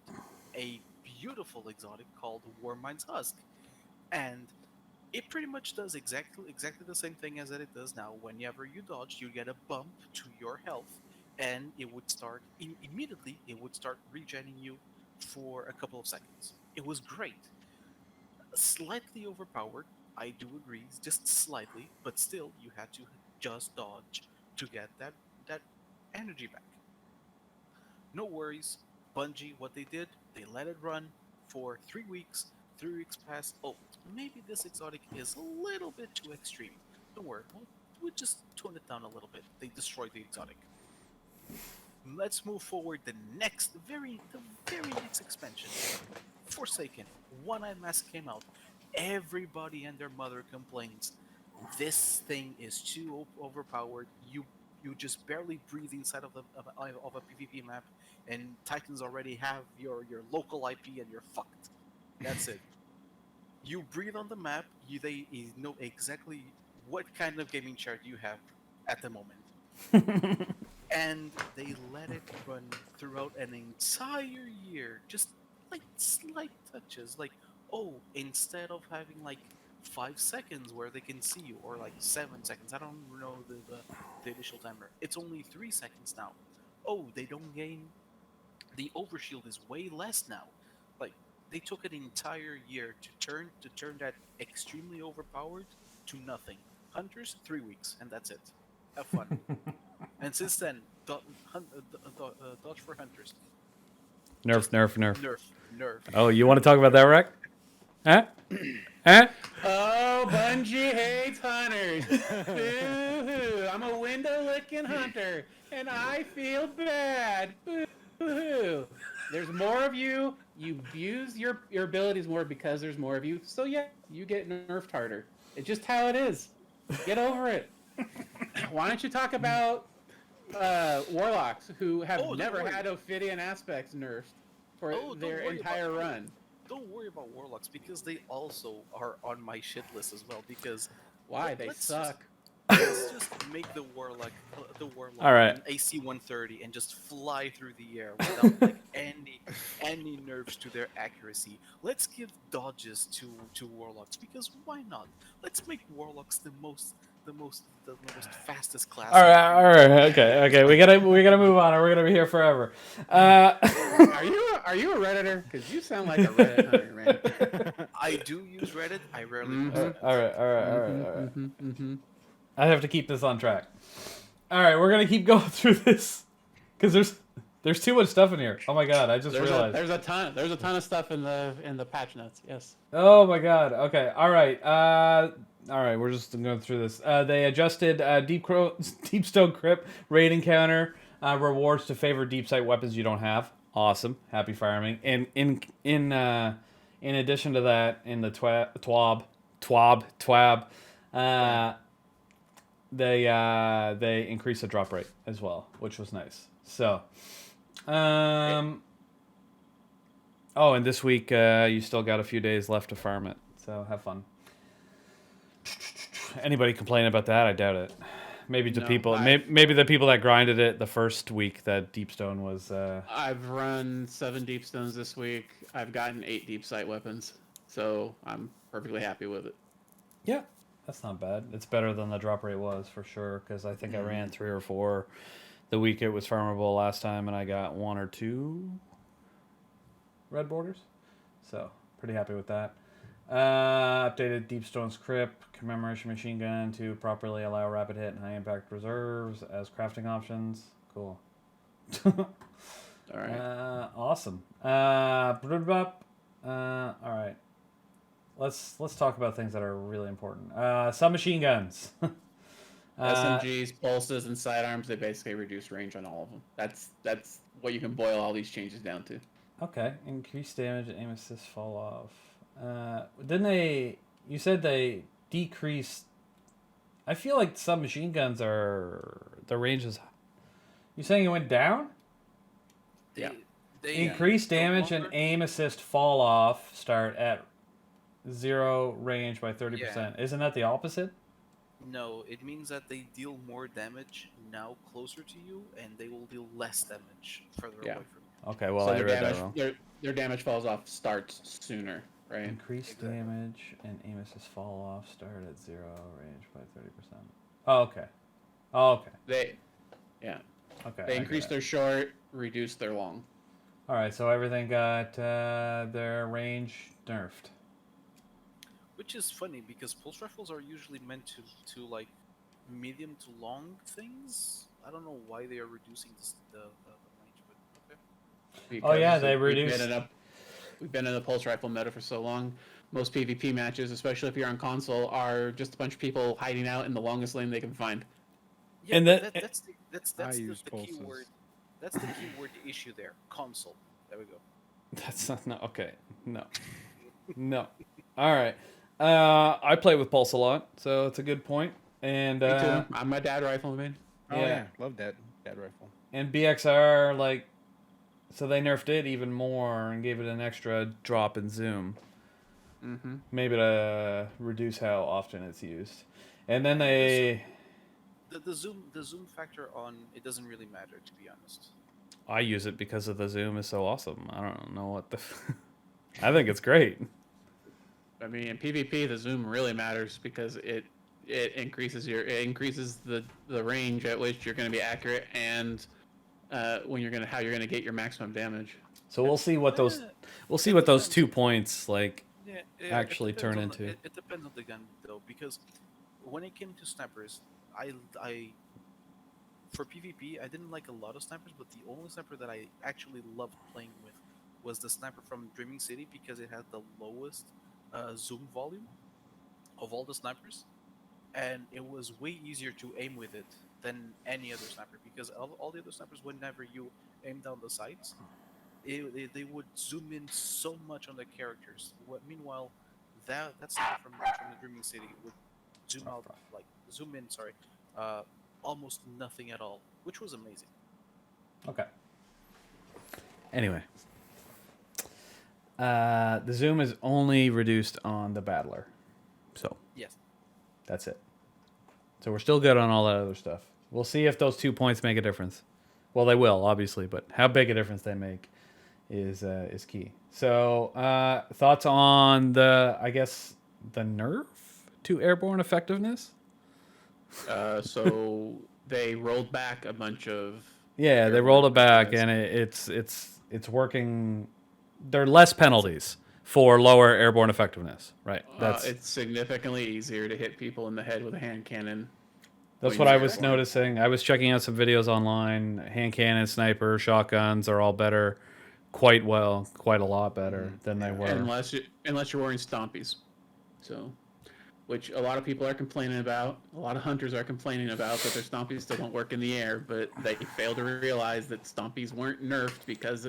a beautiful exotic called Warmind's Husk, and it pretty much does exactly the same thing as that it does now. Whenever you dodge, you get a bump to your health, and it would start immediately. It would start regenerating you for a couple of seconds. It was great. Slightly overpowered, I do agree, just slightly, but still, you had to just dodge to get that energy back. No worries. Bungie, what they did, they let it run for 3 weeks. 3 weeks passed. Oh, maybe this exotic is a little bit too extreme. Don't worry, we'll just tone it down a little bit. They destroyed the exotic. Let's move forward. The very next expansion, Forsaken. One-Eyed Mask came out. Everybody and their mother complains. This thing is too overpowered. You just barely breathe inside of a PvP map, and Titans already have your local IP, and you're fucked. That's it. You breathe on the map. You know exactly what kind of gaming chart you have at the moment, and they let it run throughout an entire year. Just like slight touches, like, oh, instead of having like 5 seconds where they can see you, or like 7 seconds, I don't know the initial timer. It's only 3 seconds now. Oh, they don't gain. The overshield is way less now. Like, they took an entire year to turn that extremely overpowered to nothing. Hunters, 3 weeks, and that's it. Have fun. And since then, dodge for hunters. Nerf, Just nerf, nerf. nerf. Oh, you want to talk about that, Rec? Huh? Huh? Oh, Bungie hates hunters. Boo-hoo. I'm a window-licking hunter, and I feel bad. Boo-hoo. There's more of you. You abuse your abilities more because there's more of you. So yeah, you get nerfed harder. It's just how it is. Get over it. Why don't you talk about warlocks who have never had Ophidian aspects nerfed for their entire run? Don't worry about warlocks, because they also are on my shit list as well. Because why they suck? Let's just make the warlock All right. an AC 130 and just fly through the air without like any nerfs to their accuracy. Let's give dodges to warlocks, because why not? Let's make warlocks the most fastest class. All right, okay. We gotta move on, or we're gonna be here forever. Are you a Redditor? Because you sound like a Reddit hunter, man. I do use Reddit. I rarely use All it. right. I have to keep this on track. All right, we're gonna keep going through this because there's too much stuff in here. Oh my god, I just realized there's a ton of stuff in the patch notes. Yes. Oh my god. Okay. All right. We're just going through this. They adjusted Deep Stone Crypt raid encounter rewards to favor deep sight weapons you don't have. Awesome. Happy farming. And in addition to that, in the TWAB, they increased the drop rate as well, which was nice. So, oh, and this week you still got a few days left to farm it, so have fun. Anybody complaining about that? I doubt it. maybe the No, people, maybe the people that grinded it the first week that Deepstone was. I've run 7 deep stones this week. I've gotten 8 deep sight weapons, so I'm perfectly happy with it. Yeah, that's not bad. It's better than the drop rate was for sure. Because I think I ran 3 or 4 the week it was farmable last time, and I got 1 or 2 red borders. So pretty happy with that. Updated Deepstone's Crypt commemoration machine gun to properly allow rapid hit and high impact reserves as crafting options. Cool. All right. Awesome. All right. Let's talk about things that are really important. Submachine guns. SMGs, pulses, and sidearms, they basically reduce range on all of them. That's what you can boil all these changes down to. Okay. Increased damage and aim assist fall off. Didn't they? You said they decreased. I feel like submachine guns are the range is. You saying it went down? Yeah. They Increased no damage and longer- aim assist fall off start at 0 range by 30%. Isn't that the opposite? No, it means that they deal more damage now closer to you, and they will deal less damage further Yeah. away from you. Okay, well So I their read damage, that wrong. their damage falls off starts sooner, right? Increased Exactly. damage and aim assist fall off start at 0 range by 30%. Oh, okay. Oh, okay. They Okay. they I increase get it. their short, reduce their long. All right, so everything got their range nerfed. Which is funny because pulse rifles are usually meant to like medium to long things. I don't know why they are reducing the range, but okay. Oh, yeah, they we've reduced- We've been in the pulse rifle meta for so long. Most PvP matches, especially if you're on console, are just a bunch of people hiding out in the longest lane they can find. Yeah, And but that- that's I the use key pulses. word. That's the key word issue there. Console. There we go. That's not no. Okay, no, no. All right. I play with Pulse a lot, so it's a good point. And Me too. I'm a dad rifleman. Oh Yeah. yeah, love that rifle. and BXR like, so they nerfed it even more and gave it an extra drop in zoom, Mm-hmm. maybe to reduce how often it's used. And then they, The zoom factor on it doesn't really matter, to be honest. I use it because of the zoom is so awesome. I don't know what the, I think it's great. I mean, in PvP, the zoom really matters because it increases the range at which you're going to be accurate and when you're how you're going to get your maximum damage. So we'll see what those, we'll see what those 2 points like. Yeah, Actually it depends turn on into. It depends on the gun though, because when it came to snipers, I for PvP I didn't like a lot of snipers, but the only sniper that I actually loved playing with was the sniper from Dreaming City because it had the lowest zoom volume of all the snipers, and it was way easier to aim with it than any other sniper because all the other snipers, whenever you aim down the sights, they would zoom in so much on the characters. Meanwhile, that sniper from the Dreaming City would zoom in. Sorry, almost nothing at all, which was amazing. Okay. Anyway, the zoom is only reduced on the battler, so Yes. that's it. So we're still good on all that other stuff. We'll see if those 2 points make a difference. Well, they will obviously, but how big a difference they make is key. So thoughts on the nerf to airborne effectiveness? So they rolled back a bunch of. Yeah, they airborne rolled it back, effectiveness. and it's working. There are less penalties for lower airborne effectiveness, right? It's significantly easier to hit people in the head with a hand cannon. That's Well, what I you're was airborne. noticing. I was checking out some videos online. Hand cannon, sniper, shotguns are all better, quite a lot better than they were. Unless you're wearing stompies, so which a lot of people are complaining about. A lot of hunters are complaining about that their stompies still don't work in the air, but they fail to realize that stompies weren't nerfed because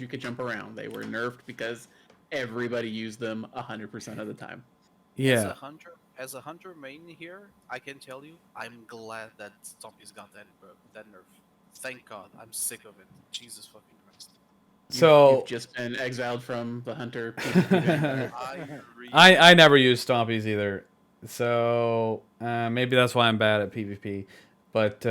you could jump around. They were nerfed because everybody used them 100% of the time. Yeah, As a hunter main here, I can tell you, I'm glad that Zombies got that nerf. Thank God, I'm sick of it. Jesus fucking Christ. so You've just been exiled from the hunter. I never used stompies either. So maybe that's why I'm bad at PvP. But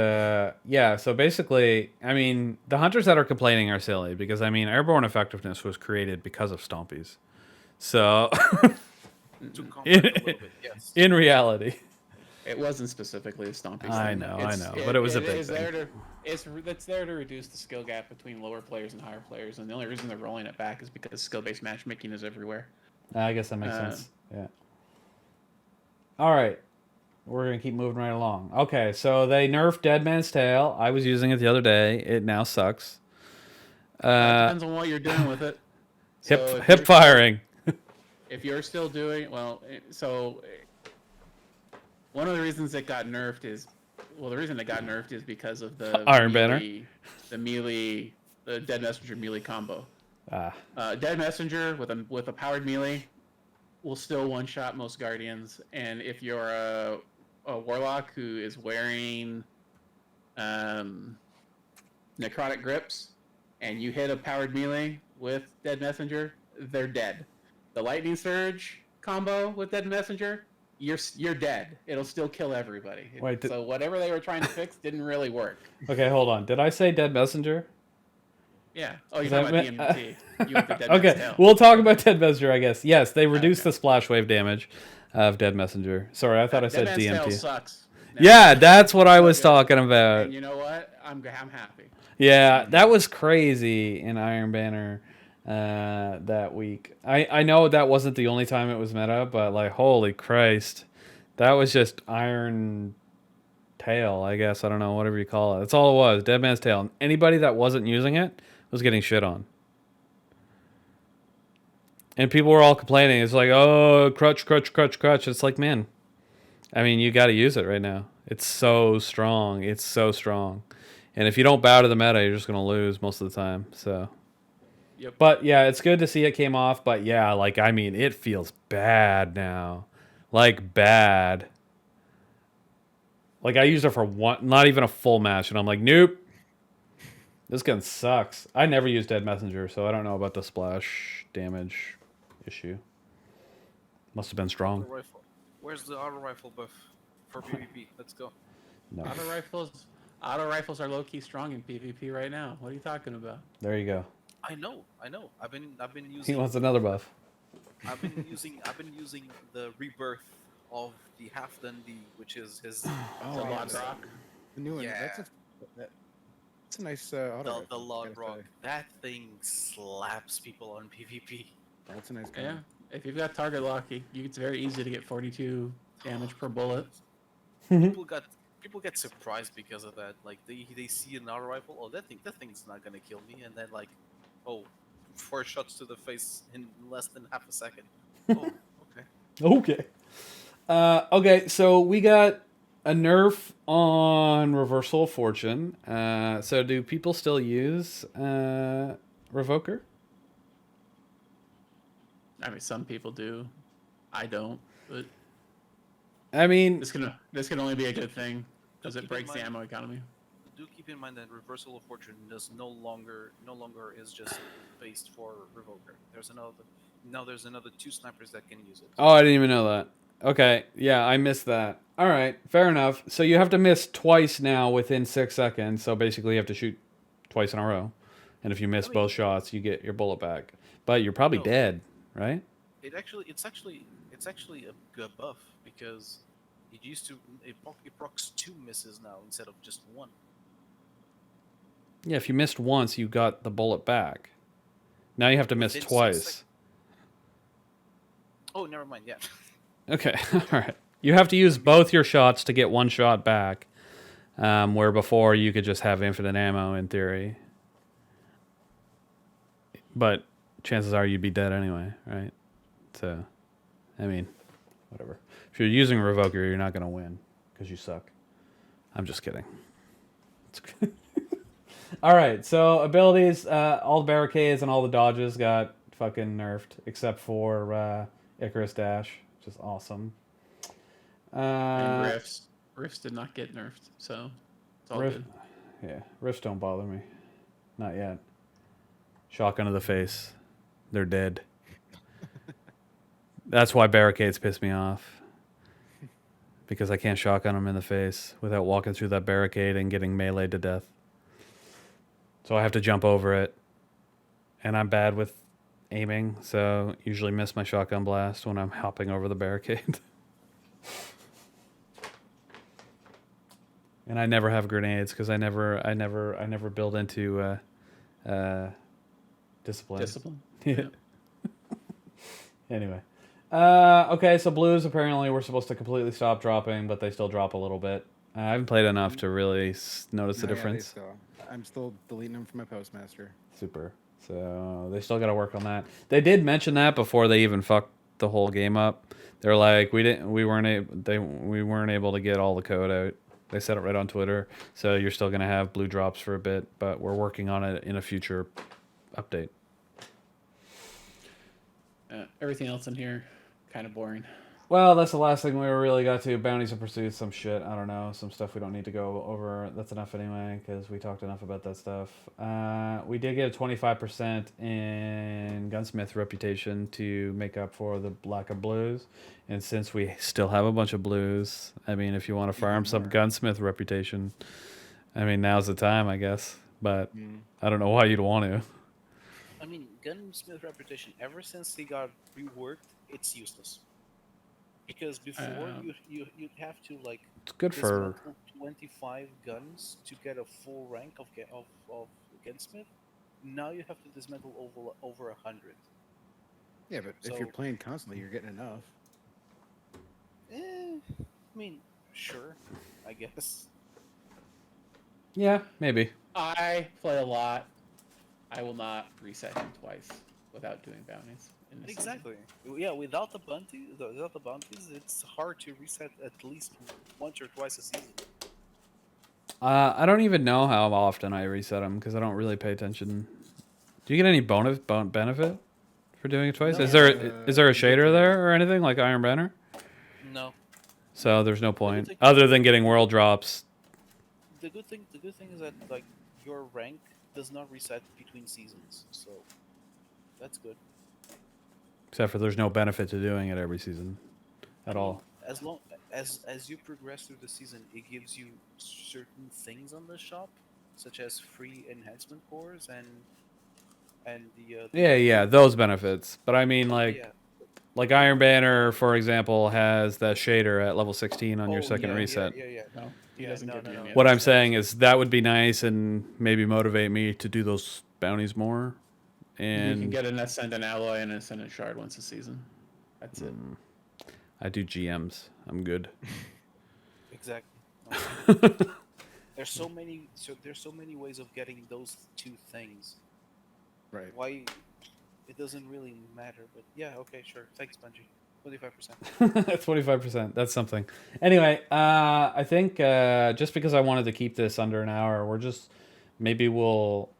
yeah, so basically, I mean, the hunters that are complaining are silly because I mean, airborne effectiveness was created because of stompies. So To comfort a little bit, yes. in reality, It wasn't specifically a stomping I thing. know, It's, I know, but it was a big is thing. there to it's there to reduce the skill gap between lower players and higher players, and the only reason they're rolling it back is because skill-based matchmaking is everywhere. I guess that makes sense. Yeah. All right. We're going to keep moving right along. Okay, so they nerfed Dead Man's Tale. I was using it the other day. It now sucks. It depends on what you're doing with it. So Hip firing. If you're still doing one of the reasons it got nerfed is, the reason it got nerfed is because of the Iron Banner, the Dead Messenger melee combo. Dead Messenger with a powered melee will still one-shot most guardians, and if you're a warlock who is wearing necrotic grips and you hit a powered melee with Dead Messenger, they're dead. The lightning surge combo with Dead Messenger, you're dead. It'll still kill everybody. So whatever they were trying to fix didn't really work. Okay, hold on. Did I say Dead Messenger? Yeah. Oh, you're talking about DMT. You went to Dead Okay, Tail. we'll talk about Dead Messenger, I guess. Yes, they reduced the splash wave damage of Dead Messenger. Sorry, I thought I said Dead Man's DMT. Tail sucks. Yeah, that's what I was talking about. And you know what? I'm happy. Yeah, that was crazy in Iron Banner that week. I know that wasn't the only time it was meta, but like, holy Christ. That was just Iron Tail, I guess. I don't know, whatever you call it. That's all it was, Dead Man's Tail. And anybody that wasn't using it was getting shit on. And people were all complaining. It's like, oh, crutch. It's like, man, I mean, you got to use it right now. It's so strong. It's so strong. And if you don't bow to the meta, you're just going to lose most of the time. So, yep. But yeah, it's good to see it came off. But yeah, like, I mean, it feels bad now. Like, bad. Like, I used it for not even a full match. And I'm like, nope. This gun sucks. I never used Dead Messenger, so I don't know about the splash damage issue. Must have been strong. Where's the auto rifle buff for PvP? Let's go. No. Auto rifles are low key strong in PvP right now. What are you talking about? There you go. I know. I've been using. He wants another buff. I've been using the rebirth of the Half Dundee, which is his. The Lod Rock. The new one. Yeah. That's a nice auto. The Lod Rock. That thing slaps people on PvP. That's a nice gun. Yeah. If you've got target lock, it's very easy to get 42 damage per bullet. People get surprised because of that. Like they see an auto rifle. Oh, that thing's not gonna kill me, and then like, oh, 4 shots to the face in less than half a second. Oh, okay. Okay. Okay, so we got a nerf on Reversal of Fortune. So do people still use Revoker? I mean, some people do. I don't. But I mean, this can only be a good thing because it breaks the ammo economy. Do keep in mind that Reversal of Fortune is no longer is just based for Revoker. There's another 2 snipers that can use it. Oh, I didn't even know that. Okay, yeah, I missed that. All right, fair enough. So you have to miss twice now within 6 seconds. So basically, you have to shoot twice in a row, and if you miss both shots, you get your bullet back. But you're probably dead, right? It's actually a buff because it procs 2 misses now instead of just 1. Yeah, if you missed once, you got the bullet back. Now you have to miss twice. Oh, never mind. Yeah. Okay, all right. You have to use both your shots to get 1 shot back, where before you could just have infinite ammo in theory. But chances are you'd be dead anyway, right? So, I mean, whatever. If you're using Revoker, you're not going to win because you suck. I'm just kidding. All right, so abilities, all the barricades and all the dodges got fucking nerfed, except for Icarus Dash, which is awesome. And Rifts did not get nerfed, so it's all good. Yeah, Rifts don't bother me. Not yet. Shotgun to the face. They're dead. That's why barricades piss me off. because I can't shotgun him in the face without walking through that barricade and getting meleeed to death. So I have to jump over it. And I'm bad with aiming, so usually miss my shotgun blast when I'm hopping over the barricade. And I never have grenades because I never build into discipline. Discipline. Yeah. Anyway. Okay, so blues apparently we're supposed to completely stop dropping, but they still drop a little bit. I haven't played enough to really notice the No, yeah, difference. I'm still deleting them from my postmaster. Super. So they still got to work on that. They did mention that before they even fucked the whole game up. They're like, we weren't able to get all the code out. They said it right on Twitter. So you're still gonna have blue drops for a bit, but we're working on it in a future update. Everything else in here, kind of boring. Well, that's the last thing we really got to. Bounties and pursuits, some shit. I don't know. Some stuff we don't need to go over. That's enough anyway, because we talked enough about that stuff. We did get a 25% in gunsmith reputation to make up for the lack of blues. And since we still have a bunch of blues, I mean, if you want to farm some gunsmith reputation, I mean, now's the time, I guess. But I don't know why you'd want to. I mean, gunsmith reputation, ever since they got reworked, it's useless. Because before you'd have to like It's good for 25 guns to get a full rank of gunsmith. Now you have to dismantle over 100. Yeah, but if you're playing constantly, you're getting enough. I mean, sure, I guess. yeah, maybe. I play a lot. I will not reset him twice without doing bounties. In the Exactly. Yeah, without the bounties, it's hard to reset at least once or twice a season. I don't even know how often I reset them because I don't really pay attention. Do you get any benefit for doing it twice? No. Is there a shader there or anything like Iron Banner? No. So there's no point think- other than getting world drops. The good thing is that like your rank does not reset between seasons, so that's good. Except for there's no benefit to doing it every season at all. As long as you progress through the season, it gives you certain things on the shop, such as free enhancement cores and the Yeah, those benefits. But I mean, like yeah. like Iron Banner, for example, has that shader at level 16 on your second reset. Yeah. No, he Yeah, doesn't no, give no, you no. any. What I'm saying is that would be nice and maybe motivate me to do those bounties more. You And can get an Ascendant Alloy and an Ascendant Shard once a season. That's it. I do GMs. I'm good. Exactly. There's so many ways of getting those two things. Right. Why it doesn't really matter, but yeah, okay, sure. Thanks, Bungie. 25%. 25%. That's something. Anyway, I think just because I wanted to keep this under an hour, maybe we'll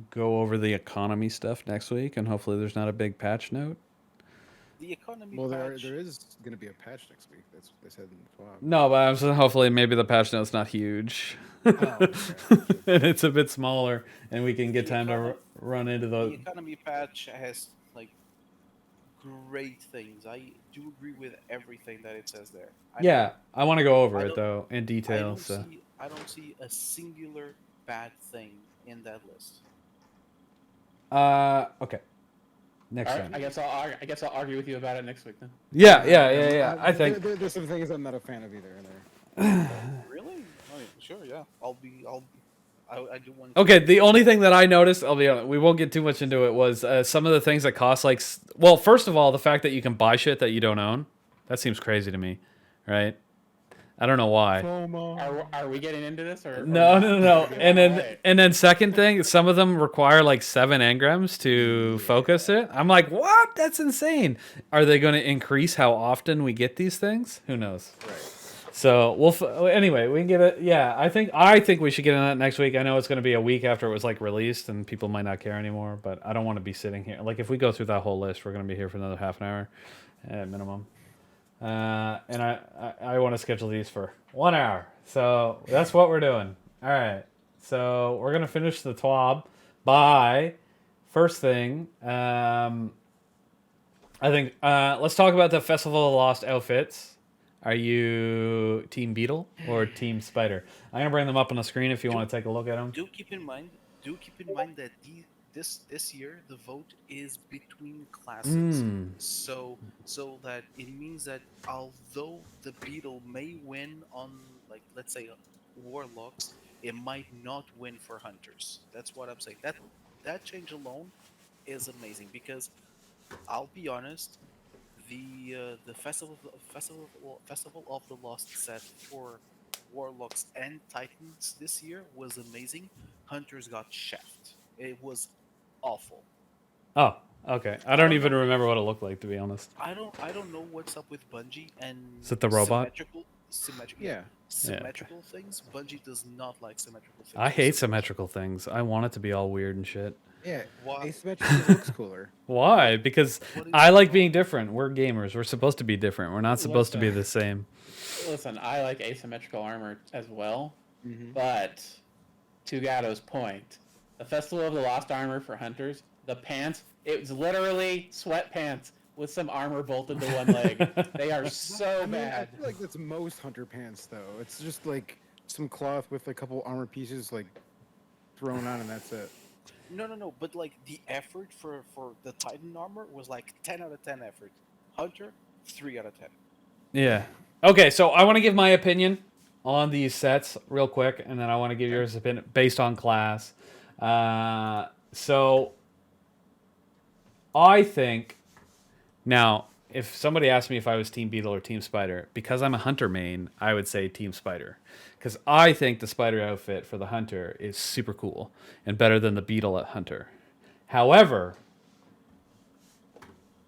go over the economy stuff next week, and hopefully there's not a big patch note. The economy Well, patch. there is going to be a patch next week. That's what they said in the TWAB. No, but I'm saying hopefully maybe the patch note's not huge. Okay. And it's a bit smaller, and we can get The time to econo- run into The those. economy patch has like great things. I do agree with everything that it says there. Yeah, I want to go over I it don't- though in I detail. don't So see I don't see a singular bad thing in that list. okay, next All time. right, I guess I'll argue with you about it next week then. Yeah. I think there's some things I'm not a fan of either in there. Really? I mean, sure, yeah. I do want. okay. The only thing that I noticed, I'll be honest, we won't get too much into it, was some of the things that cost like. Well, first of all, the fact that you can buy shit that you don't own, that seems crazy to me, right? I don't know why. Are we getting into this or No. And then Alright. and then second thing, some of them require like 7 engrams to focus it. I'm like, what? That's insane. Are they going to increase how often we get these things? Who knows? Right. So anyway, we can get it. Yeah, I think we should get in that next week. I know it's going to be a week after it was like released, and people might not care anymore. But I don't want to be sitting here. Like if we go through that whole list, we're going to be here for another half an hour at minimum. And I want to schedule these for 1 hour. So that's what we're doing. All right. So we're going to finish the TWAB by first thing. I think let's talk about the Festival of Lost outfits. Are you Team Beetle or Team Spider? I'm gonna bring them up on the screen if you want to take a look at them. Do keep in mind. Do keep in mind that this year the vote is between classes, so that it means that although the beetle may win on, like, let's say, warlocks, it might not win for hunters. That's what I'm saying. That change alone is amazing because I'll be honest, the festival of the Lost set for warlocks and titans this year was amazing. Hunters got chefed. It was awful. Oh, okay. I I don't don't even know. remember what it looked like, to be honest. I don't know what's up with Bungie and Is it the robot? symmetrical Yeah. symmetrical things. Bungie does not like symmetrical things. I for hate some reason. symmetrical things. I want it to be all weird and shit. Yeah. Why? Asymmetrical looks cooler. Why? Because What is I like wrong? being different. We're gamers. We're supposed to be different. We're not supposed to be the same. Listen, I like asymmetrical armor as well, Mhm. but to Gatto's point, the Festival of the Lost Armor for hunters, the pants, it was literally sweatpants with some armor bolted to one leg. They are so I mean, I bad. feel like that's most hunter pants though. It's just like some cloth with a couple armor pieces like thrown on, and that's it. No. But like the effort for the Titan armor was like 10 out of 10 effort. Hunter, 3 out of 10. Yeah. Okay, so I want to give my opinion on these sets real quick, and then I want to give yours opinion based on class. So I think now, if somebody asked me if I was Team Beetle or Team Spider, because I'm a hunter main, I would say Team Spider. Because I think the Spider outfit for the hunter is super cool and better than the Beetle at hunter. However,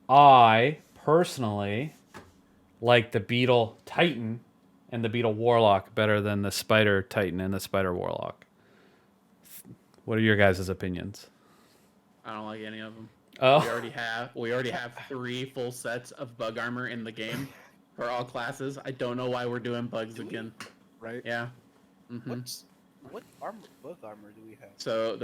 I personally like the Beetle Titan and the Beetle Warlock better than the Spider Titan and the Spider Warlock. What are your guys' opinions? I don't like any of them. Oh, We already have 3 full sets of bug armor in the game for all classes. I don't know why we're doing bugs Do we? again. Right? Yeah. Mm-hmm. What bug armor do we have? So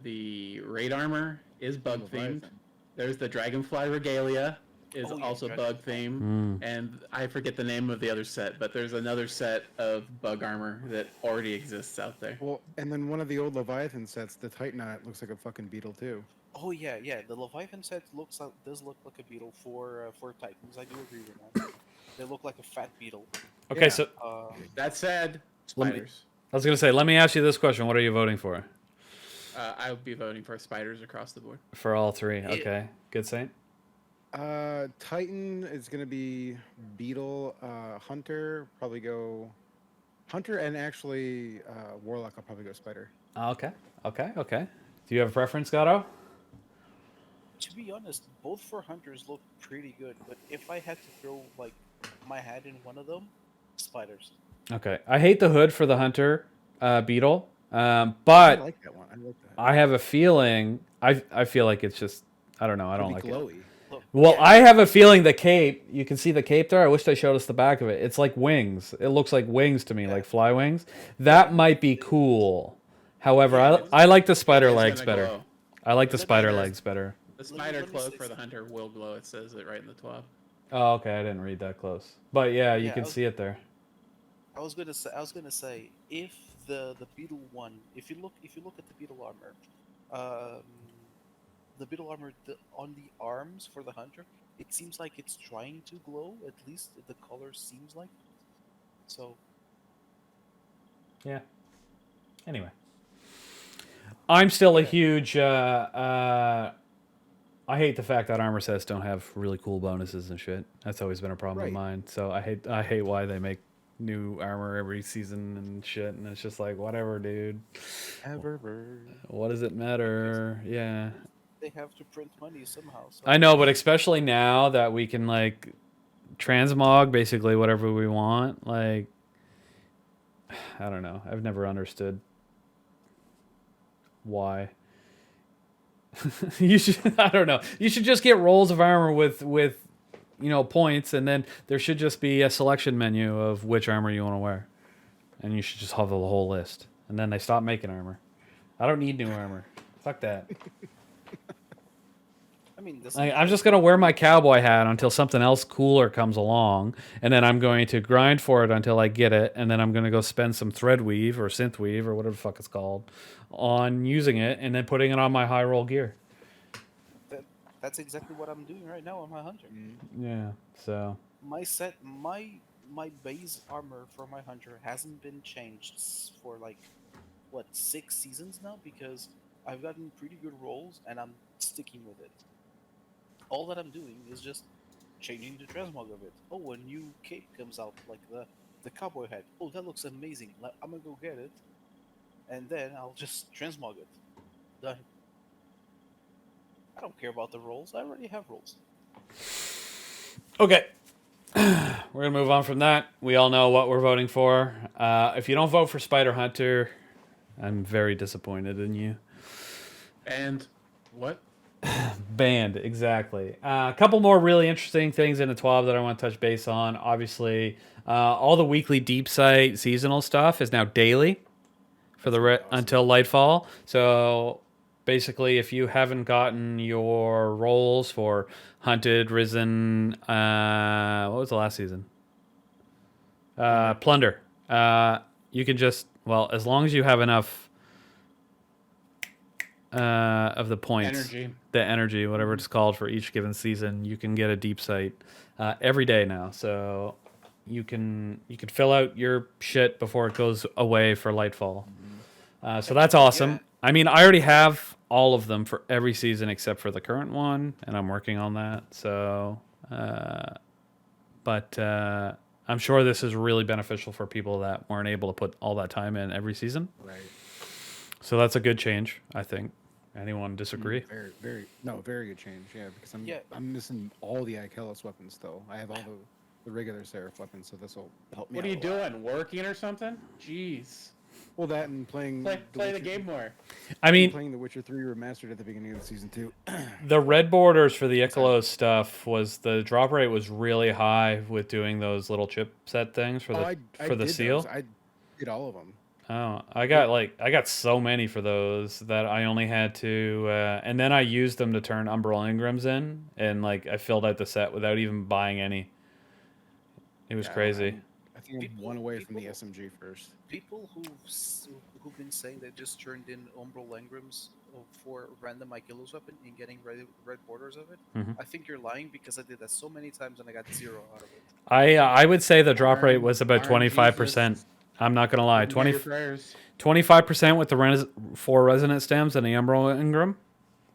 the raid armor is bug themed. Leviathan. There's the Dragonfly Regalia is Oh, yeah, also bug themed, and I forget the name of the other set, but there's another set of bug armor that already exists out there. Well, and then one of the old Leviathan sets, the Titan on it looks like a fucking beetle too. Oh yeah. The Leviathan set does look like a beetle for Titans. I do agree with that. They look like a fat beetle. okay. Yeah. So That said, Let me- spiders. I was gonna say, let me ask you this question: what are you voting for? I would be voting for spiders across the board. For all 3, okay. Good Saint. Titan is gonna be beetle. Hunter probably go hunter, and actually warlock. I'll probably go spider. Okay. Do you have a preference, Gato? To be honest, both for hunters look pretty good. But if I had to throw like my hat in one of them, spiders. Okay. I hate the hood for the hunter beetle, I but like that one. I like that. I have a feeling. I feel like it's just. I don't know. I don't like It'll it. be glowy. Look, Well, yeah, I have a feeling the cape. You can see the cape there. I wish they showed us the back of it. It's like wings. It looks like wings to me, like fly wings. That might be cool. However, Yeah, I like the spider It's legs gonna better. glow. I like the But spider then- legs better. The Let me- spider let me cloak say for the hunter will glow. It says it right in the TWAB. Oh, okay. I didn't read that close. But yeah, you Yeah, can I was- see it there. I was gonna say if the beetle one, if you look at the beetle armor, the beetle armor on the arms for the hunter, it seems like it's trying to glow. At least the color seems like. So Yeah. Anyway, I'm still a huge. I hate the fact that armor sets don't have really cool bonuses and shit. That's always been a problem of Right. mine. So I hate why they make new armor every season and shit. And it's just like, whatever, dude. What does it matter? Yeah. they have to print money somehow. So I know, but especially now that we can like transmog basically whatever we want. Like, I don't know. I've never understood why. You should. I don't know. You should just get rolls of armor with points, and then there should just be a selection menu of which armor you want to wear, and you should just have the whole list. And then they stop making armor. I don't need new armor. Fuck that. mean, this I'm just gonna wear my cowboy hat until something else cooler comes along, and then I'm going to grind for it until I get it, and then I'm gonna go spend some thread weave or synth weave or whatever the fuck it's called on using it, and then putting it on my high roll gear. that's exactly what I'm doing right now on my hunter. Yeah. So. My base armor for my hunter hasn't been changed for like what 6 seasons now because I've gotten pretty good rolls and I'm sticking with it. All that I'm doing is just changing the transmog of it. Oh, a new cape comes out, like the cowboy hat. Oh, that looks amazing. I'm gonna go get it, and then I'll just transmog it. Done. I don't care about the rolls. I already have rolls. Okay. We're going to move on from that. We all know what we're voting for. If you don't vote for Spider Hunter, I'm very disappointed in you. And what? Banned, exactly. A couple more really interesting things in the TWAB that I want to touch base on. Obviously, all the weekly deep site seasonal stuff is now daily for until Lightfall. So basically, if you haven't gotten your rolls for Hunted, Risen, what was the last season? Plunder. You can just, well, as long as you have enough of the points, the energy, whatever it's called for each given season, you can get a deep site every day now. So you can fill out your shit before it goes away for Lightfall. So that's awesome. Yeah. I mean, I already have all of them for every season except for the current one, and I'm working on that. So, but I'm sure this is really beneficial for people that weren't able to put all that time in every season. Right. So that's a good change, I think. Anyone disagree? Very good change. Yeah, because Yeah. I'm missing all the Ikelos weapons though. I have all the regular Seraph weapons, so this will help me. What out are you a lot. doing? Working or something? Jeez. Well, that and playing Play the game more. I mean, playing The Witcher 3 remastered at the beginning of the season 2. the red borders for the Ikelos stuff was the drop rate was really high with doing those little chipset things for the for the did seal. those. I did all of them. Oh, I got so many for those that I only had to, and then I used them to turn Umbral Ingrams in, and like I filled out the set without even buying any. It was crazy. I think I'm one away from the SMG first. People who've been saying they just turned in Umbral Engrams for random Ikelos weapon and getting red borders of it. Mhm. I think you're lying because I did that so many times and I got 0 out of it. I would say the drop rate Iron- was about Iron 25%. Jesus. I'm not gonna lie, Remember your prayers. 25% with the 4 resonant stems and the Umbral Ingram.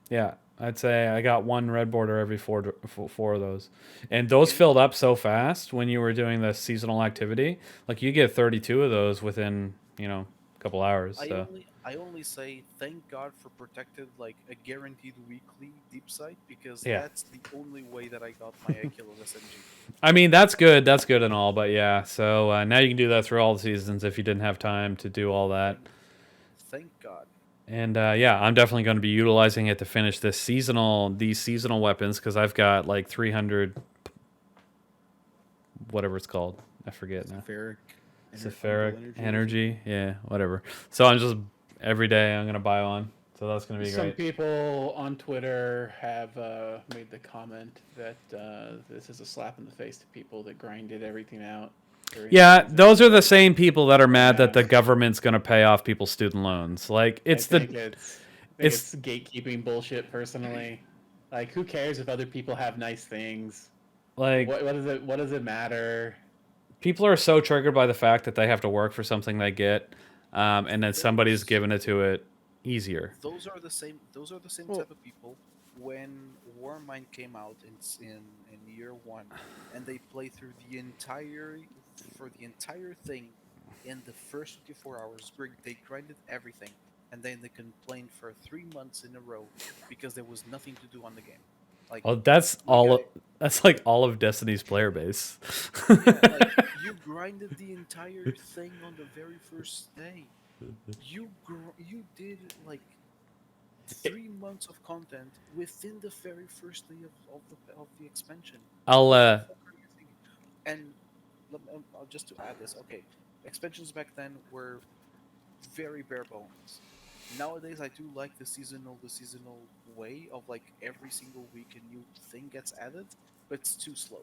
Yeah, I'd say I got one red border every four of those, and those filled up so fast when you were doing the seasonal activity. Like you get 32 of those within a couple hours. So. I only say thank God for protected, like a guaranteed weekly deep site, because Yeah. that's the only way that I got my Ikelos SMG. I mean, that's good and all, but yeah. So now you can do that through all the seasons if you didn't have time to do all that. Thank God. And yeah, I'm definitely going to be utilizing it to finish these seasonal weapons because I've got like 300, whatever it's called. I forget now. Sephiric energy. Yeah, whatever. So I'm just every day I'm going to buy one. So that's going to be Some great. people on Twitter have made the comment that this is a slap in the face to people that grinded everything out. Yeah, those are the same people that are mad that the government's going to pay off people's student loans. Like I think it's gatekeeping bullshit. Personally, like who cares if other people have nice things? Like what does it matter? People are so triggered by the fact that they have to work for something they get, and then somebody's giving it to it easier. Those are the same type of people. When Warmind came out in year 1, and they played through the entire thing in the first 24 hours, they grinded everything, and then they complained for 3 months in a row because there was nothing to do on the game. Like, that's like all of Destiny's player base. like, you grinded the entire thing on the very first day. You did like 3 months of content within the very first day of the expansion. And just to add this, okay, expansions back then were very bare bones. Nowadays, I do like the seasonal way of like every single week a new thing gets added, but it's too slow.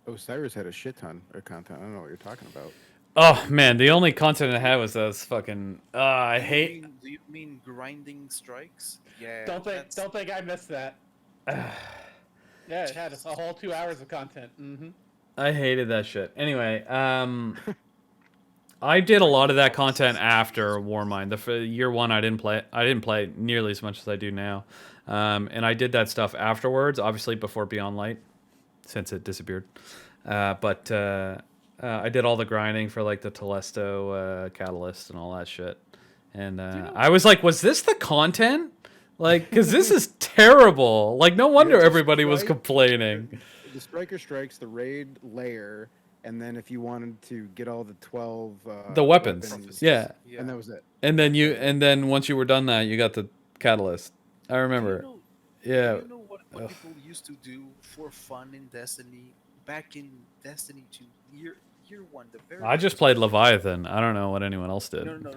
Osiris had a shit ton of content. I don't know what you're talking about. Oh man, the only content I had was those fucking. I hate. Do you mean grinding strikes? Yeah. Don't think I missed that. Yeah, it had a whole 2 hours of content. Mm-hmm. I hated that shit. Anyway, I did a lot of that content after Warmind. The year one, I didn't play. I didn't play nearly as much as I do now, and I did that stuff afterwards. Obviously, before Beyond Light, since it disappeared. But I did all the grinding for like the Telesto catalyst and all that shit. And I was like, was this the content? Like, because this is terrible. Like, no wonder everybody was complaining. The Striker Strikes, the raid layer, and then if you wanted to get all the 12 the weapons. Yeah. And that was it. And then once you were done that, you got the catalyst. I remember. Yeah. Do you know what people used to do for fun in Destiny back in Destiny 2 year one? The very I just played Leviathan. I don't know what anyone else did. No.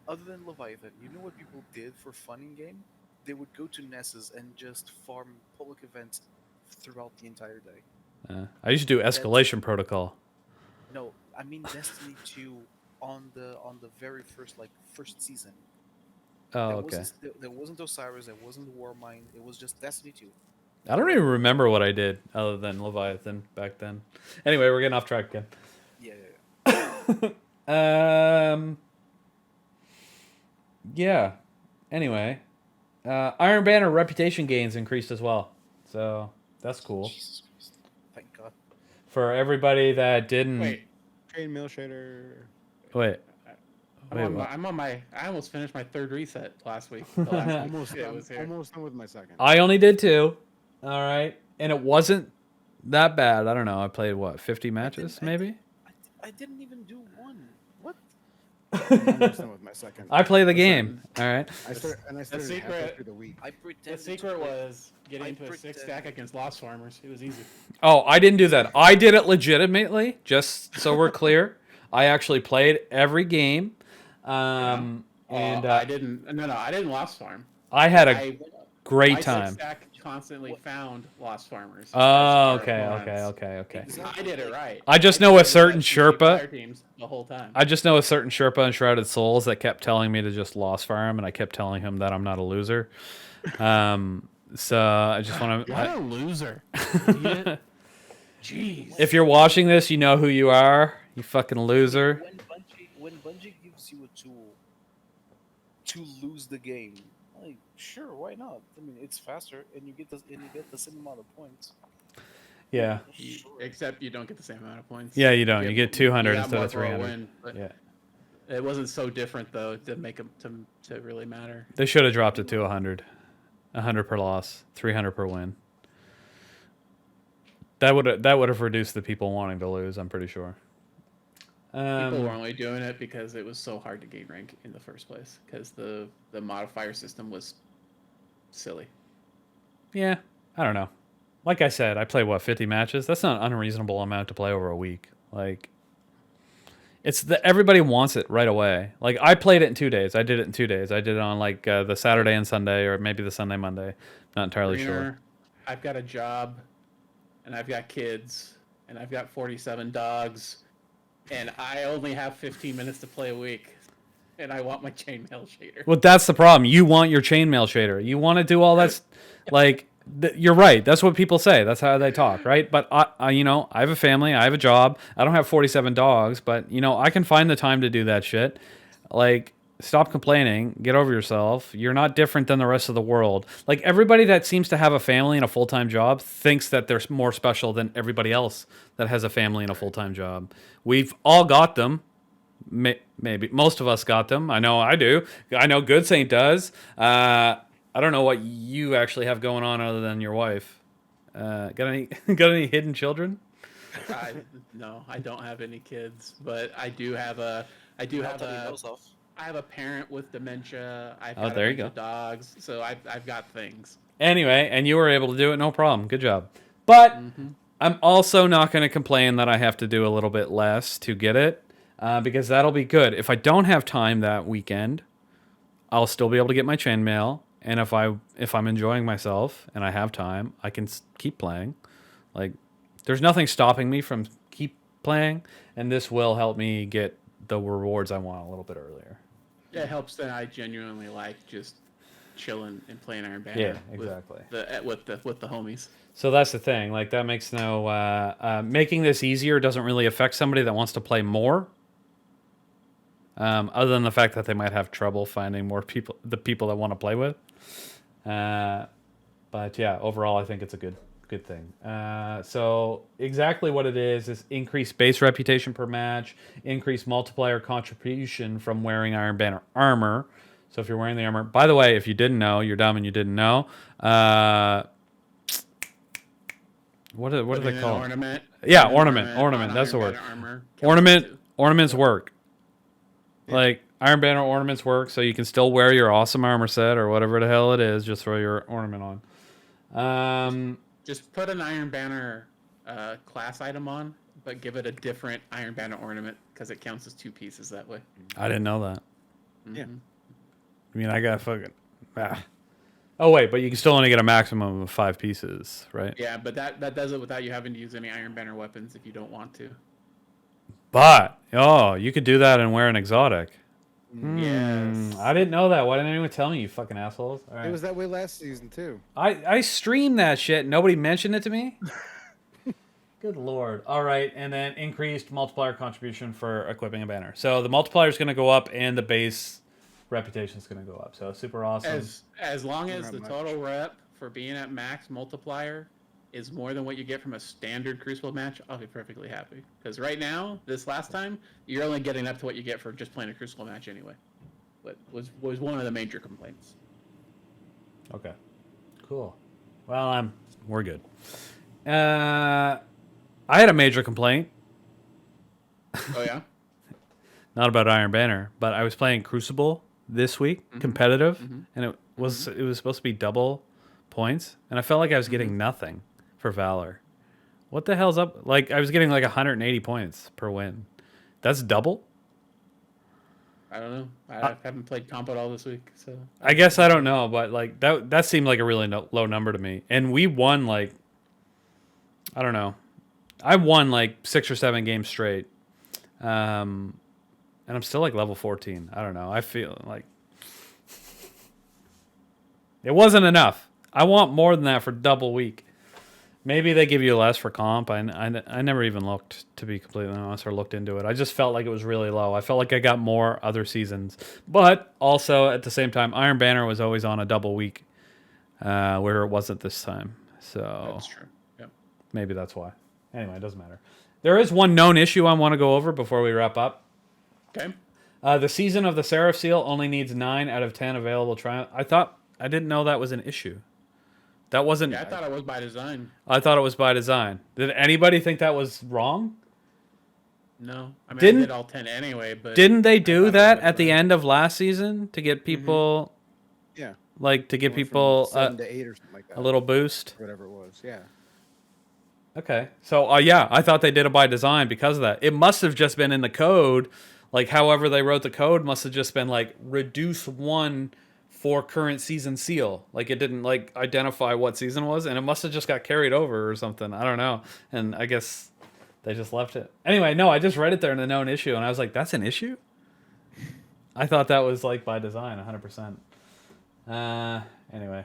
Other than Leviathan, you know what people did for fun in game? They would go to Nessus and just farm public events throughout the entire day. I used to do Escalation Protocol. No, I mean Destiny 2 on the very first season. Oh, okay. There wasn't Osiris, there wasn't Warmind, it was just Destiny 2. I don't even remember what I did other than Leviathan back then. Anyway, we're getting off track again. Yeah. Yeah. Anyway, Iron Banner reputation gains increased as well, so that's cool. Jesus Christ. Thank God. For everybody that didn't. Wait. Chainmail shader. Wait. I almost finished my third reset last week. The last week. Almost done with my second. I only did 2. All right, and it wasn't that bad. I don't know. I played 50 matches, maybe. I didn't even do one. What? Almost done with my second. I play the game. All right. I started halfway through the week. The secret was getting into a 6-stack against Lost Farmers. It was easy. Oh, I didn't do that. I did it legitimately, just so we're clear. I actually played every game. And I didn't. No, I didn't Lost Farm. I had a great time. 6-stack constantly found Lost Farmers. Oh, okay. I did it right. I just know a certain Sherpa. Teams the whole time. I just know a certain Sherpa in Shrouded Souls that kept telling me to just Lost Farm, and I kept telling him that I'm not a loser. So I just want to. You're a loser. Jeez. If you're watching this, you know who you are. You fucking loser. When Bungie gives you a tool to lose the game, like sure, why not? I mean, it's faster, and you get the same amount of points. Yeah. Sure. Except you don't get the same amount of points. Yeah, you don't. You get 200 instead of 300. Yeah. It wasn't so different though to make them to really matter. They should have dropped it to 100. 100 per loss, 300 per win. That would have reduced the people wanting to lose. I'm pretty sure. People were only doing it because it was so hard to gain rank in the first place because the modifier system was silly. Yeah, I don't know. Like I said, I play 50 matches. That's not an unreasonable amount to play over a week. Like, everybody wants it right away. Like, I played it in 2 days. I did it in 2 days. I did it on like the Saturday and Sunday, or maybe the Sunday Monday. Not entirely sure. I've got a job, and I've got kids, and I've got 47 dogs, and I only have 15 minutes to play a week, and I want my chainmail shader. Well, that's the problem. You want your chainmail shader. You want to do all that. Like, you're right. That's what people say. That's how they talk, right? But I have a family. I have a job. I don't have 47 dogs, but I can find the time to do that shit. Like, stop complaining. Get over yourself. You're not different than the rest of the world. Like, everybody that seems to have a family and a full-time job thinks that they're more special than everybody else that has a family and a full-time job. We've all got them. Maybe most of us got them. I know I do. I know Good Saint does. I don't know what you actually have going on other than your wife. Got any hidden children? No, I don't have any kids, but I have a parent with dementia. I've got there a you bunch go. of dogs, so I've got things. Anyway, and you were able to do it, no problem. Good job. But I'm also not going to complain that I have to do a little bit less to get it, because that'll be good. If I don't have time that weekend, I'll still be able to get my chainmail, and if I'm enjoying myself and I have time, I can keep playing. Like, there's nothing stopping me from keep playing, and this will help me get the rewards I want a little bit earlier. Yeah, it helps that I genuinely like just chilling and playing Iron Banner. Yeah, exactly. With the homies. So that's the thing. Like, that makes making this easier doesn't really affect somebody that wants to play more. Other than the fact that they might have trouble finding more people, the people that want to play with. But yeah, overall, I think it's a good thing. So exactly what it is increased base reputation per match, increased multiplier contribution from wearing Iron Banner armor. So if you're wearing the armor, by the way, if you didn't know, you're dumb and you didn't know. What are they called? Ornament. Yeah, ornament. That's the word. Ornaments work. Yeah. Like, Iron Banner ornaments work, so you can still wear your awesome armor set or whatever the hell it is. Just throw your ornament on. Just put an Iron Banner class item on, but give it a different Iron Banner ornament because it counts as 2 pieces that way. I didn't know that. Mm-hmm. Yeah. I mean, I got fucking. Oh wait, but you can still only get a maximum of 5 pieces, right? Yeah, but that does it without you having to use any Iron Banner weapons if you don't want to. But you could do that and wear an exotic. Yes. I didn't know that. Why didn't anyone tell me, you fucking assholes? All right. It was that way last season too. I streamed that shit. Nobody mentioned it to me. Good lord. All right, and then increased multiplier contribution for equipping a banner. So the multiplier is going to go up, and the base reputation is going to go up. So super awesome. As long as the total rep for being at max multiplier is more than what you get from a standard Crucible match, I'll be perfectly happy. Because right now, this last time, you're only getting up to what you get for just playing a Crucible match anyway. But was one of the major complaints. Okay. Cool. Well, we're good. I had a major complaint. Oh yeah? Not about Iron Banner, but I was playing Crucible this week, competitive, and it was supposed to be double points, and I felt like I was getting nothing for Valor. What the hell's up? Like, I was getting like 180 points per win. That's double? I don't know. I haven't played comp at all this week, so I guess I don't know, but like that seemed like a really low number to me. And we won like, I don't know. I won like 6 or 7 games straight. And I'm still like level 14. I don't know. I feel like it wasn't enough. I want more than that for double week. Maybe they give you less for comp. I never even looked, to be completely honest, or looked into it. I just felt like it was really low. I felt like I got more other seasons. But also, at the same time, Iron Banner was always on a double week, where it wasn't this time. So that's true. Yep. Maybe that's why. Anyway, it doesn't matter. There is one known issue I want to go over before we wrap up. Okay. The season of the Seraph Seal only needs 9 out of 10 available triumphs. I didn't know that was an issue. That wasn't. Yeah, I thought it was by design. I thought it was by design. Did anybody think that was wrong? No, I mean, I did all 10 anyway. But didn't they do that at the end of last season to get people? Yeah. Like to give people 7 to 8 or something like that. A little boost. Whatever it was. Yeah. Okay. So yeah, I thought they did it by design because of that. It must have just been in the code. Like, however they wrote the code must have just been like reduce 1 for current season seal. Like, it didn't like identify what season it was, and it must have just got carried over or something. I don't know. And I guess they just left it. Anyway, no, I just read it there in the known issue, and I was like, that's an issue? I thought that was like by design, 100%. Anyway.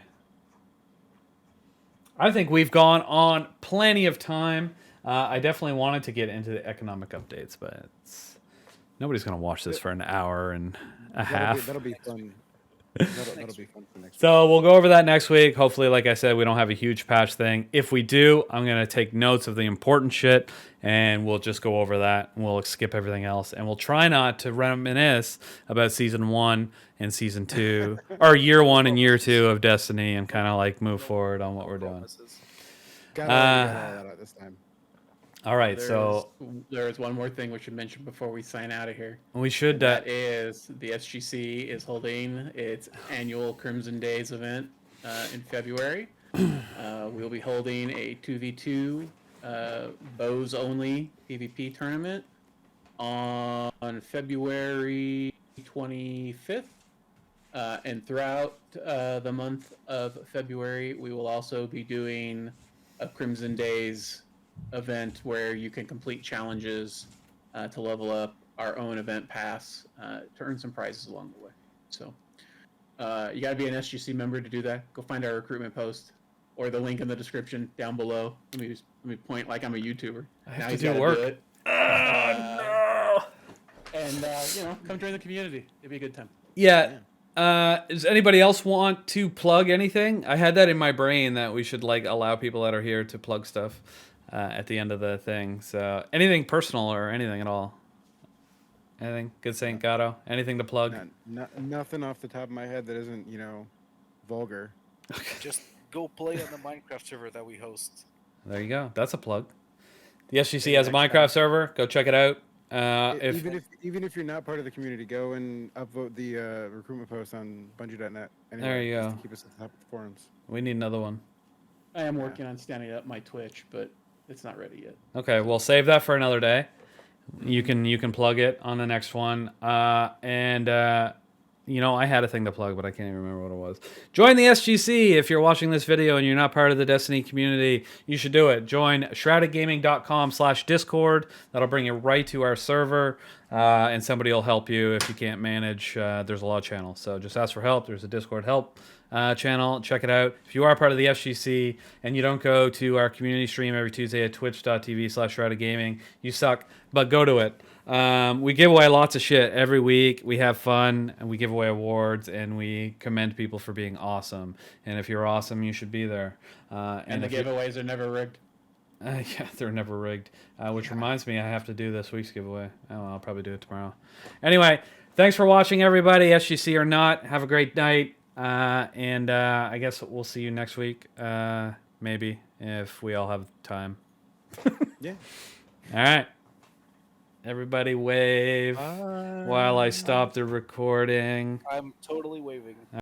I think we've gone on plenty of time. I definitely wanted to get into the economic updates, but nobody's going to watch this for an hour and a half. That'll be fun. That'll be fun for next week. So we'll go over that next week. Hopefully, like I said, we don't have a huge patch thing. If we do, I'm going to take notes of the important shit, and we'll just go over that. We'll skip everything else, and we'll try not to reminisce about Season 1 and Season 2, or Year 1 and Year 2 of Destiny, and kind of like move forward on what we're doing. Got all that out this time. All right, so there's one more thing we should mention before we sign out of here. We should. That is the SGC is holding its annual Crimson Days event in February. We'll be holding a 2v2 bows only PvP tournament on February 25th. And throughout the month of February, we will also be doing a Crimson Days event where you can complete challenges to level up our own event pass to earn some prizes along the way. So you got to be an SGC member to do that. Go find our recruitment post or the link in the description down below. Let me point like I'm a YouTuber. I have Now to he's do gotta work. do it. No. And come join the community. It'd be a good time. Yeah. Does anybody else want to plug anything? I had that in my brain that we should like allow people that are here to plug stuff at the end of the thing. So anything personal or anything at all? Anything? Good Saint Gato? Anything to plug? Nothing off the top of my head that isn't, vulgar. Just go play on the Minecraft server that we host. There you go. That's a plug. The SGC has a Minecraft server. Go check it out. Even if you're not part of the community, go and upvote the recruitment post on Bungie.net. Anyway, there you just go. to keep us at the top of the forums. We need another one. I am working on standing up my Twitch, but it's not ready yet. Okay, we'll save that for another day. You can plug it on the next one. I had a thing to plug, but I can't even remember what it was. Join the SGC. If you're watching this video and you're not part of the Destiny community, you should do it. Join shroudedgaming.com/discord. That'll bring you right to our server, and somebody will help you if you can't manage. There's a lot of channels, so just ask for help. There's a Discord help channel. Check it out. If you are part of the FGC and you don't go to our community stream every Tuesday at twitch.tv/shroudedgaming, you suck, but go to it. We give away lots of shit every week. We have fun, and we give away awards, and we commend people for being awesome. And if you're awesome, you should be there. And the giveaways are never rigged. Yeah, they're never rigged. Which reminds me, I have to do this week's giveaway. Oh, I'll probably do it tomorrow. Anyway, thanks for watching, everybody. SGC or not, have a great night. And I guess we'll see you next week. Maybe, if we all have time. Yeah. All right. Everybody wave while I stop the recording. I'm totally waving.